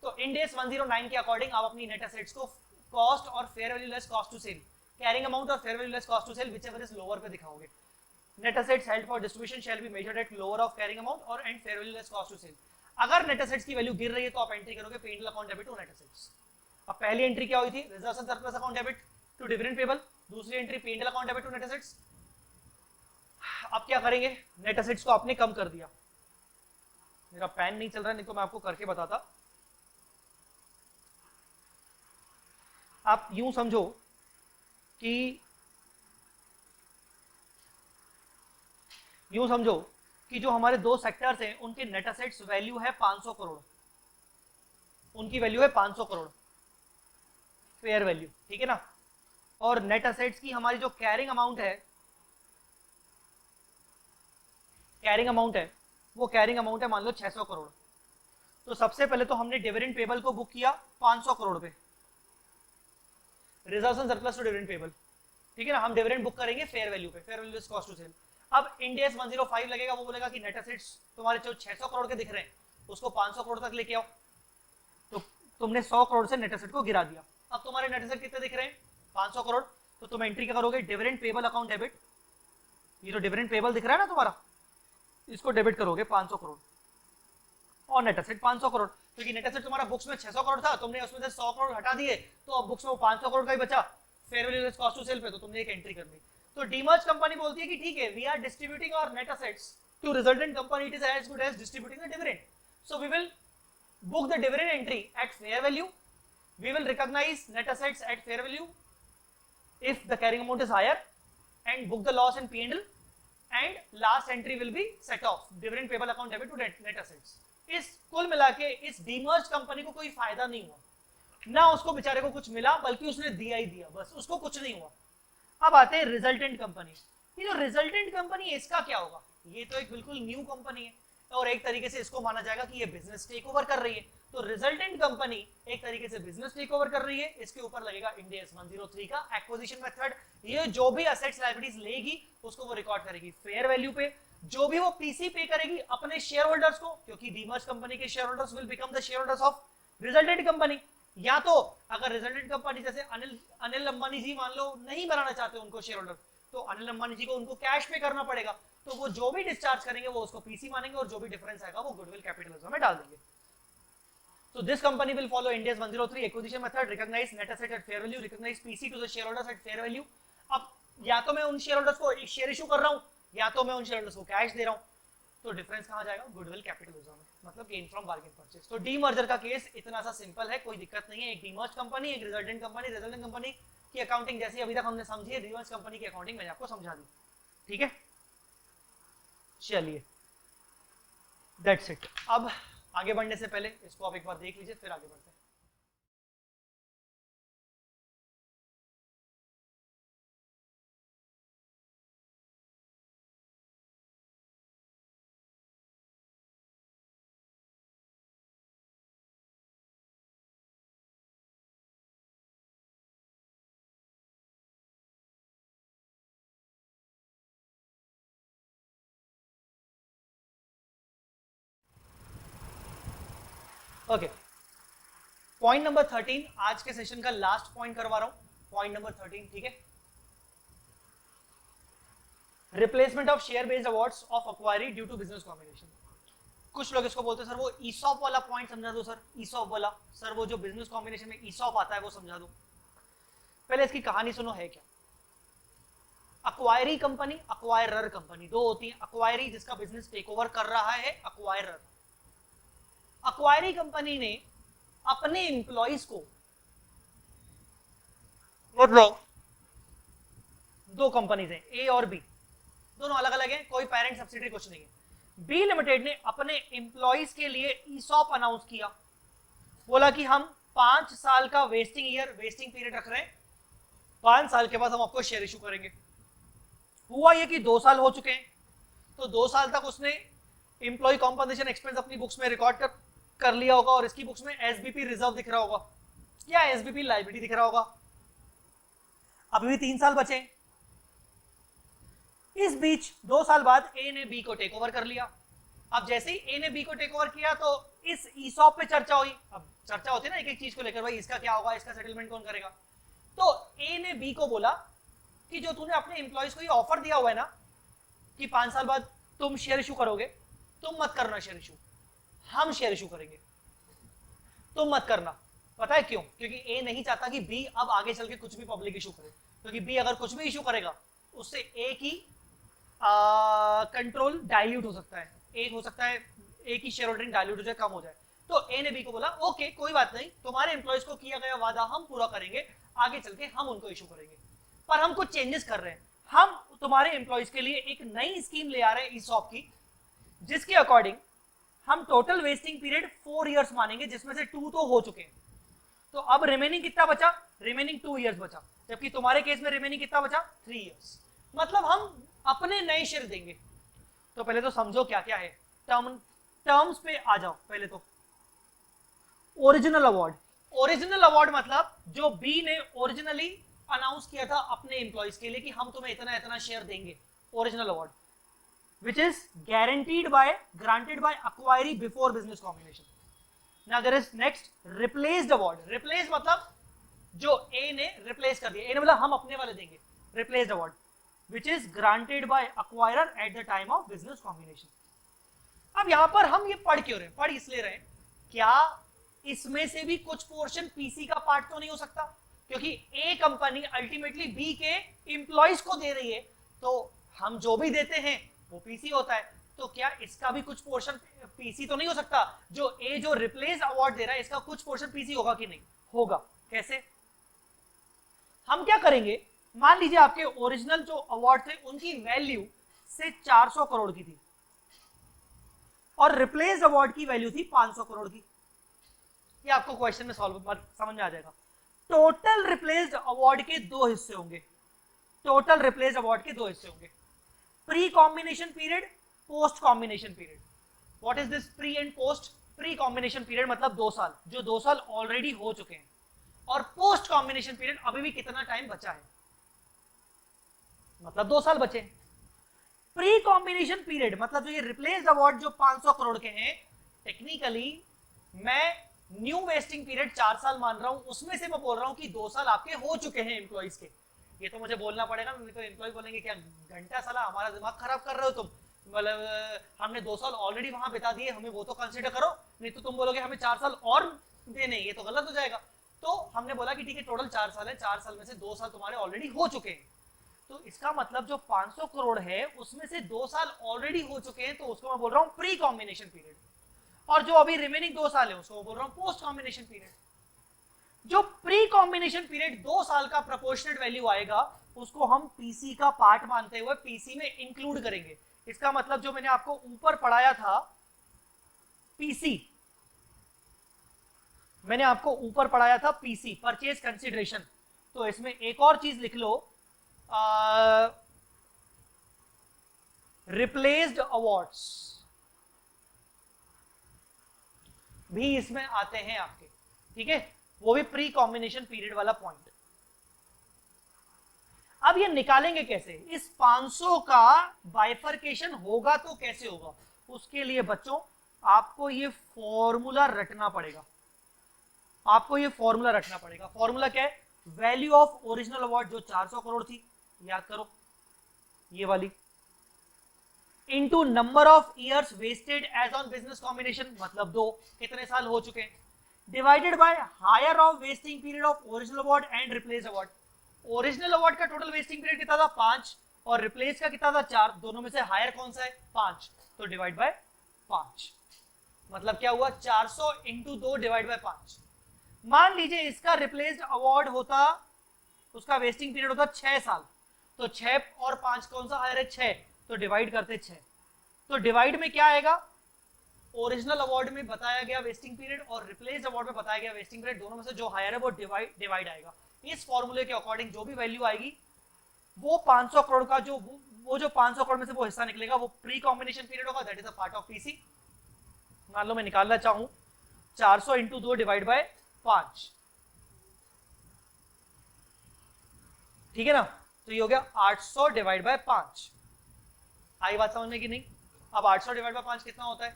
तो इंड एस 109 के अकॉर्डिंग आप अपनी नेट असेट्स को कॉस्ट और fair value less cost to sell, carrying amount और fair value less cost to sell whichever is lower पे दिखाओगे। Net assets held for distribution shall be measured at lower of carrying amount और and fair value less cost to sell. अगर net assets की value गिर रही है तो आप एंट्री करोगे P&L account debit to net assets. अब पहली एंट्री क्या हुई थी, reserves and surplus account debit to dividend payable, दूसरी entry P&L account debit to net assets. अब क्या करेंगे, नेट असेट्स को आपने कम कर दिया। मेरा पेन नहीं चल रहा, नहीं तो मैं आपको करके बताता। आप यूं समझो कि जो हमारे दो सेक्टर्स हैं उनके नेट असेट्स वैल्यू है 500 करोड़, उनकी वैल्यू है 500 करोड़ फेयर वैल्यू, ठीक है ना। और नेट असेट्स की हमारी जो कैरिंग अमाउंट है, वो कैरिंग अमाउंट है मान लो 600 करोड़। तो सबसे पहले तो हमने डिविडेंड पेबल को बुक किया 500 करोड़ पे, reserves and surplus to dividend payable, ठीक है ना। हम डिविडेंड बुक करेंगे फेयर वैल्यू पे, fair value is cost to sell. अब इंड एस 105 लगेगा, वो बोलेगा कि नेट असेट्स तुम्हारे जो 600 करोड़ के दिख रहे हैं उसको 500 करोड़ तक लेके आओ। तो तुमने 100 करोड़ से नेट असेट को गिरा दिया। अब तुम्हारे नेट असेट कितने दिख रहे हैं, 500 करोड़। तो तुम एंट्री क्या करोगे, डिविडेंड पेबल अकाउंट डेबिट, ये जो डिविडेंड पेबल दिख रहा है ना तुम्हारा, इसको डेबिट करोगे 500 करोड़ और नेट असेट 500 करोड़। क्योंकि नेट असेट तुम्हारा बुक्स में 600 करोड़ था, तुमने उसमें से 100 करोड़ हटा दिए, तो अब बुक्स में वो 500 करोड़ का ही बचा fair value less cost to sell पे, तो तुमने एक एंट्री कर दी। तो डीमर्ज कंपनी बोलती है कि ठीक है, we are distributing our net assets to resultant company, it is as good as distributing the dividend, so we will book the dividend entry at fair value, we will recognize net assets at fair value if the carrying amount is higher and book the loss in P&L, and last entry will be set off dividend payable account debit to net assets। इस कुल मिला के इस demerge company को कोई फायदा नहीं हुआ, ना उसको बेचारे को कुछ मिला, बल्कि उसने दिया ही दिया, बस उसको कुछ नहीं हुआ। अब आते हैं रिजल्टेंट कंपनी। ये जो रिजल्टेंट कंपनी है इसका क्या होगा? ये तो एक बिल्कुल न्यू कंपनी है और एक तरीके से इसको माना जाएगा कि ये बिजनेस टेक ओवर कर रही है। तो रिजल्टेंट कंपनी एक तरीके से बिजनेस टेक ओवर कर रही है। इसके ऊपर लगेगा इंड AS 103 का एक्विजिशन मेथड। ये जो भी असेट्स लायबिलिटीज लेगी उसको वो रिकॉर्ड करेगी फेयर वैल्यू पे। जो भी वो पीसी पे करेगी अपने शेयर होल्डर्स को, क्योंकि डीमर्ज कंपनी के share holders will become the share holders of resultant company. या तो अगर रिजल्टेंट कंपनी जैसे अनिल अंबानी जी मान लो नहीं बनाना चाहते उनको शेयर होल्डर, तो अनिल अंबानी जी को उनको कैश पे करना पड़ेगा। तो वो जो भी डिस्चार्ज करेंगे वो उसको पीसी मानेंगे और जो भी डिफरेंस आएगा वो गुडविल कैपिटलिज्म में डाल देंगे। So this company will follow Ind AS 103 acquisition method, recognize net asset at fair value, recognize PC to the shareholders at fair value। अब या तो मैं उन शेयर होल्डर्स को शेयर इशू कर रहा हूं या तो मैं उन शेयर होल्डर्स को कैश दे रहा हूं। तो डिफरेंस कहां जाएगा? गुडविल कैपिटलिज्म में, मतलब गेन फ्रॉम बार्गेन परचेज। तो डीमर्जर का केस इतना सा सिंपल है, कोई दिक्कत नहीं है। एक डीमर्ज कंपनी, एक रिजल्टेंट कंपनी। रिजल्टेंट कंपनी की अकाउंटिंग जैसी अभी तक हमने समझी है, डीमर्ज कंपनी की अकाउंटिंग मैंने आपको समझा दी। ठीक है, चलिए दैट्स इट। अब आगे बढ़ने से पहले इसको आप एक बार देख लीजिए, फिर आगे बढ़ते हैं। ओके, पॉइंट नंबर 13 आज के सेशन का लास्ट पॉइंट करवा रहा हूं। पॉइंट नंबर 13, ठीक है। Replacement of share based awards of acquiree due to business combination. कुछ लोग इसको बोलते हैं सर वो ईसॉप वाला पॉइंट समझा दो सर। ईसॉप वाला सर, वो जो बिजनेस कॉम्बिनेशन में ईसॉप आता है वो समझा दो। पहले इसकी कहानी सुनो, है क्या। अक्वायरी कंपनी, अक्वायरर कंपनी, दो होती है। अक्वायरी जिसका बिजनेस टेक ओवर कर रहा है, अक्वायरर। अक्वायरी कंपनी ने अपने एम्प्लॉइज को, मतलब दो कंपनीज हैं ए और बी, दोनों अलग अलग हैं, कोई पेरेंट सब्सिडियरी कुछ नहीं है। बी लिमिटेड ने अपने एम्प्लॉइज के लिए ईसॉप अनाउंस किया। बोला कि हम 5 साल का वेस्टिंग पीरियड रख रहे हैं, 5 साल के बाद हम आपको शेयर इशू करेंगे। हुआ ये कि 2 साल हो चुके हैं, तो 2 साल तक उसने एम्प्लॉय कॉम्पनसेशन एक्सपेंस अपनी बुक्स में रिकॉर्ड कर लिया होगा और इसकी बुक्स में एसबीपी रिजर्व दिख रहा होगा या एसबीपी लायबिलिटी दिख रहा होगा। अभी भी 3 साल बचे। इस बीच 2 साल बाद ए ने बी को टेक ओवर कर लिया। अब जैसे ही ए ने बी को टेक ओवर किया तो इस ईसॉप पे चर्चा हुई। अब चर्चा होती है ना एक एक चीज को लेकर, भाई इसका क्या होगा, इसका सेटलमेंट कौन करेगा। तो ए ने बी को बोला कि जो तूने अपने एम्प्लॉइज को ये ऑफर दिया हुआ है ना कि 5 साल बाद तुम शेयर इशू करोगे, तुम मत करना शेयर इशू, हम शेयर इशू करेंगे, तुम मत करना। पता है क्यों? क्योंकि ए नहीं चाहता कि बी अब आगे चल के कुछ भी पब्लिक इशू करे, क्योंकि बी अगर कुछ भी इशू करेगा उससे ए की कंट्रोल डाइल्यूट हो सकता है, एक हो सकता है ए की शेयर होल्डिंग डाइल्यूट हो जाए, कम हो जाए। तो ए ने बी को बोला ओके कोई बात नहीं, तुम्हारे एम्प्लॉइज को किया गया वादा हम पूरा करेंगे, आगे चल के हम उनको इशू करेंगे, पर हम कुछ चेंजेस कर रहे हैं। हम तुम्हारे एम्प्लॉइज के लिए एक नई स्कीम ले आ रहे हैं ईसॉप की, जिसके अकॉर्डिंग हम टोटल वेस्टिंग पीरियड 4 इयर्स मानेंगे, जिसमें से 2 तो हो चुके हैं। तो अब रिमेनिंग कितना बचा? रिमेनिंग 2 इयर्स बचा, जबकि तुम्हारे केस में रिमेनिंग कितना बचा? 3 इयर्स। मतलब हम अपने नए शेयर देंगे। तो पहले तो समझो क्या क्या है, टर्म्स पे आ जाओ। पहले तो ओरिजिनल अवार्ड। ओरिजिनल अवार्ड मतलब जो बी ने ओरिजिनली अनाउंस किया था अपने एम्प्लॉइज के लिए कि हम तुम्हें इतना इतना शेयर देंगे, original award, which is guaranteed by, granted by acquiree before business combination. Now there is next replaced award. Replaced मतलब जो A ने replace कर दिया, A ने बोला हम अपने वाले देंगे, replaced award, which is granted by acquirer at the time of business combination. अब यहां पर हम ये पढ़ क्यों रहे हैं? पढ़ इसलिए रहे हैं, क्या इसमें से भी कुछ पोर्शन पीसी का पार्ट तो नहीं हो सकता? क्योंकि ए कंपनी अल्टीमेटली बी के एम्प्लॉइज को दे रही है, तो हम जो भी देते हैं वो पीसी होता है। तो क्या इसका भी कुछ पोर्शन पीसी तो नहीं हो सकता? जो ए जो रिप्लेस अवार्ड दे रहा है इसका कुछ पोर्शन पीसी होगा कि नहीं होगा? कैसे? हम क्या करेंगे, मान लीजिए आपके ओरिजिनल जो अवार्ड थे उनकी वैल्यू से 400 करोड़ की थी और रिप्लेस अवार्ड की वैल्यू थी 500 करोड़ की। ये आपको क्वेश्चन में सॉल्व समझ में आ जाएगा। टोटल रिप्लेस्ड अवार्ड के दो हिस्से होंगे, टोटल रिप्लेस्ड अवार्ड के दो हिस्से होंगे, pre combination period, post combination period. What is this pre and post? Pre combination period मतलब 2 साल, जो 2 साल ऑलरेडी हो चुके हैं, और पोस्ट कॉम्बिनेशन पीरियड अभी भी कितना टाइम बचा है, मतलब 2 साल बचे। प्री कॉम्बिनेशन पीरियड मतलब जो ये रिप्लेस्ड अवार्ड जो 500 करोड़ के हैं, टेक्निकली मैं न्यू वेस्टिंग पीरियड 4 साल मान रहा हूं, उसमें से मैं बोल रहा हूं कि 2 साल आपके हो चुके हैं एम्प्लॉइज के। ये तो मुझे बोलना पड़ेगा, नहीं तो एम्प्लॉय बोलेंगे क्या घंटा साला हमारा दिमाग खराब कर रहे हो तुम, मतलब हमने 2 साल ऑलरेडी वहां बिता दिए, हमें वो तो कंसिडर करो, नहीं तो तुम बोलोगे हमें 4 साल और देने, ये तो गलत हो जाएगा। तो हमने बोला कि ठीक है टोटल 4 साल है, 4 साल में से 2 साल तुम्हारे ऑलरेडी हो चुके हैं, तो इसका मतलब जो 500 करोड़ है उसमें से 2 साल ऑलरेडी हो चुके हैं, तो उसको मैं बोल रहा हूं प्री कॉम्बिनेशन पीरियड, और जो अभी रिमेनिंग 2 साल है उसको बोल रहा हूं पोस्ट कॉम्बिनेशन पीरियड। जो प्री कॉम्बिनेशन पीरियड 2 साल का प्रोपोर्शनेट वैल्यू आएगा उसको हम पीसी का पार्ट मानते हुए पीसी में इंक्लूड करेंगे। इसका मतलब जो मैंने आपको ऊपर पढ़ाया था पीसी, मैंने आपको ऊपर पढ़ाया था पीसी परचेज कंसिडरेशन, तो इसमें एक और चीज लिख लो, रिप्लेस्ड अवार्ड्स भी इसमें आते हैं आपके, ठीक है, वो भी प्री कॉम्बिनेशन पीरियड वाला पॉइंट। अब ये निकालेंगे कैसे, इस 500 का बाइफर्केशन होगा तो कैसे होगा, उसके लिए बच्चों आपको ये फॉर्मूला रटना पड़ेगा, आपको ये फॉर्मूला रखना पड़ेगा। फॉर्मूला क्या है, वैल्यू ऑफ ओरिजिनल अवार्ड जो 400 करोड़ थी, याद करो ये वाली, into number of years vested as on business combination मतलब 2, कितने साल हो चुके हैं, divided by higher of vesting period of original award and replace award. Original award का टोटल वेस्टिंग पीरियड कितना था 5, और रिप्लेस का कितना था 4, दोनों में से हायर कौन सा है 5, तो डिवाइड बाय 5, मतलब क्या हुआ 400 इंटू 2 डिवाइड बाय 5। मान लीजिए इसका रिप्लेस्ड अवार्ड होता, उसका वेस्टिंग पीरियड होता 6 साल, तो 6 और 5 कौन सा हायर है 6, तो डिवाइड करते 6, तो डिवाइड में क्या आएगा, ओरिजिनल अवार्ड में बताया गया वेस्टिंग पीरियड और रिप्लेस्ड अवार्ड में बताया गया वेस्टिंग पीरियड, दोनों में से जो हायर है वो डिवाइड आएगा। इस फॉर्मूले के अकॉर्डिंग जो भी वैल्यू आएगी वो 500 करोड़ का जो 500 करोड़ में से वो हिस्सा निकलेगा, वो प्री कॉम्बिनेशन पीरियड होगा, that is a part of PC. मान लो मैं निकालना चाहूं 400 इंटू 2 डिवाइड बाय 5, ठीक है ना, तो ये हो गया 800 डिवाइड बाय 5। आई बात समझ में कि नहीं? अब 800 डिवाइड बाय 5 कितना होता है,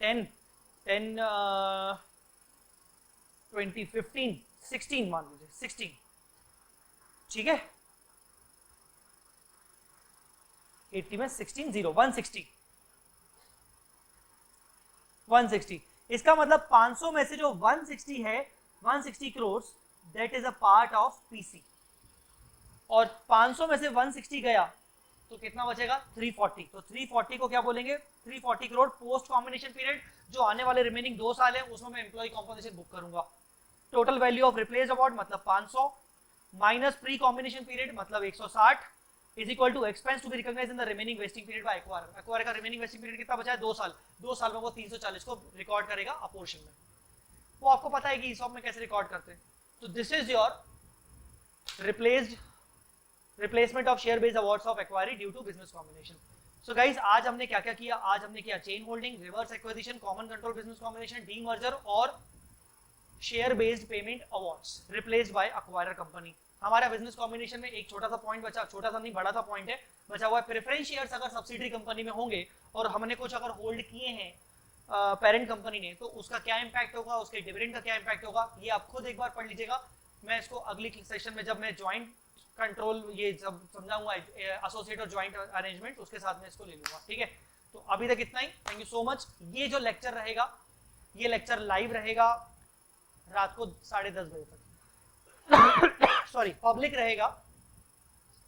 10 20 15 16 मान लीजिए 16, ठीक है, 80 में 16 0 160। इसका मतलब 500 में से जो 160 है 160 crore that is a part of PC, और 500 में से 160 गया तो कितना बचेगा 340, तो 340 को क्या बोलेंगे 340 करोड़ पोस्ट कॉम्बिनेशन पीरियड, जो आने वाले रिमेनिंग 2 साल है उसमें मैं एम्प्लॉय कॉम्पोजिशन बुक करूंगा। Total value of replace award मतलब 500 माइनस प्री कॉम्बिनेशन पीरियड मतलब 160 is equal to expense to be recognised in the remaining vesting period by acquirer. Acquirer का रिमेनिंग वेस्टिंग पीरियड कितना बचा है 2 साल, 2 साल में वो 340 को रिकॉर्ड करेगा अपोर्शन में। वो आपको पता है कि ESOP में कैसे रिकॉर्ड करते हैं। तो this is your replacement of share based awards of acquiree due to business combination. So guys आज हमने क्या क्या किया, आज हमने किया chain holding, reverse acquisition, common control business combination, demerger और share based payment awards replaced by acquirer company. हमारा बिजनेस कॉम्बिनेशन में एक छोटा सा पॉइंट बचा, छोटा सा नहीं बड़ा सा पॉइंट है बचा हुआ है, प्रेफरेंस शेयर्स अगर सब्सिडरी कंपनी में होंगे और हमने कुछ अगर होल्ड किए हैं पेरेंट कंपनी ने, तो उसका क्या इंपैक्ट होगा, उसके डिविडेंड का क्या इंपैक्ट होगा, ये आप खुद एक बार पढ़ लीजिएगा। मैं इसको अगली सेशन में जब मैं ज्वाइंट कंट्रोल ये जब समझाऊंगा एसोसिएट और ज्वाइंट अरेंजमेंट, उसके साथ में इसको ले लूंगा, ठीक है। तो अभी तक इतना ही, थैंक यू सो मच। ये जो लेक्चर रहेगा, ये लेक्चर लाइव रहेगा रात को 10:30 बजे तक सॉरी पब्लिक रहेगा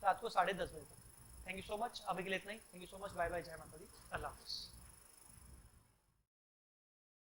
रात को 10:30 बजे तक। थैंक यू सो मच, अभी के लिए इतना ही, thank you so much, bye bye, जय माता दी, अल्लाह हाफिज़।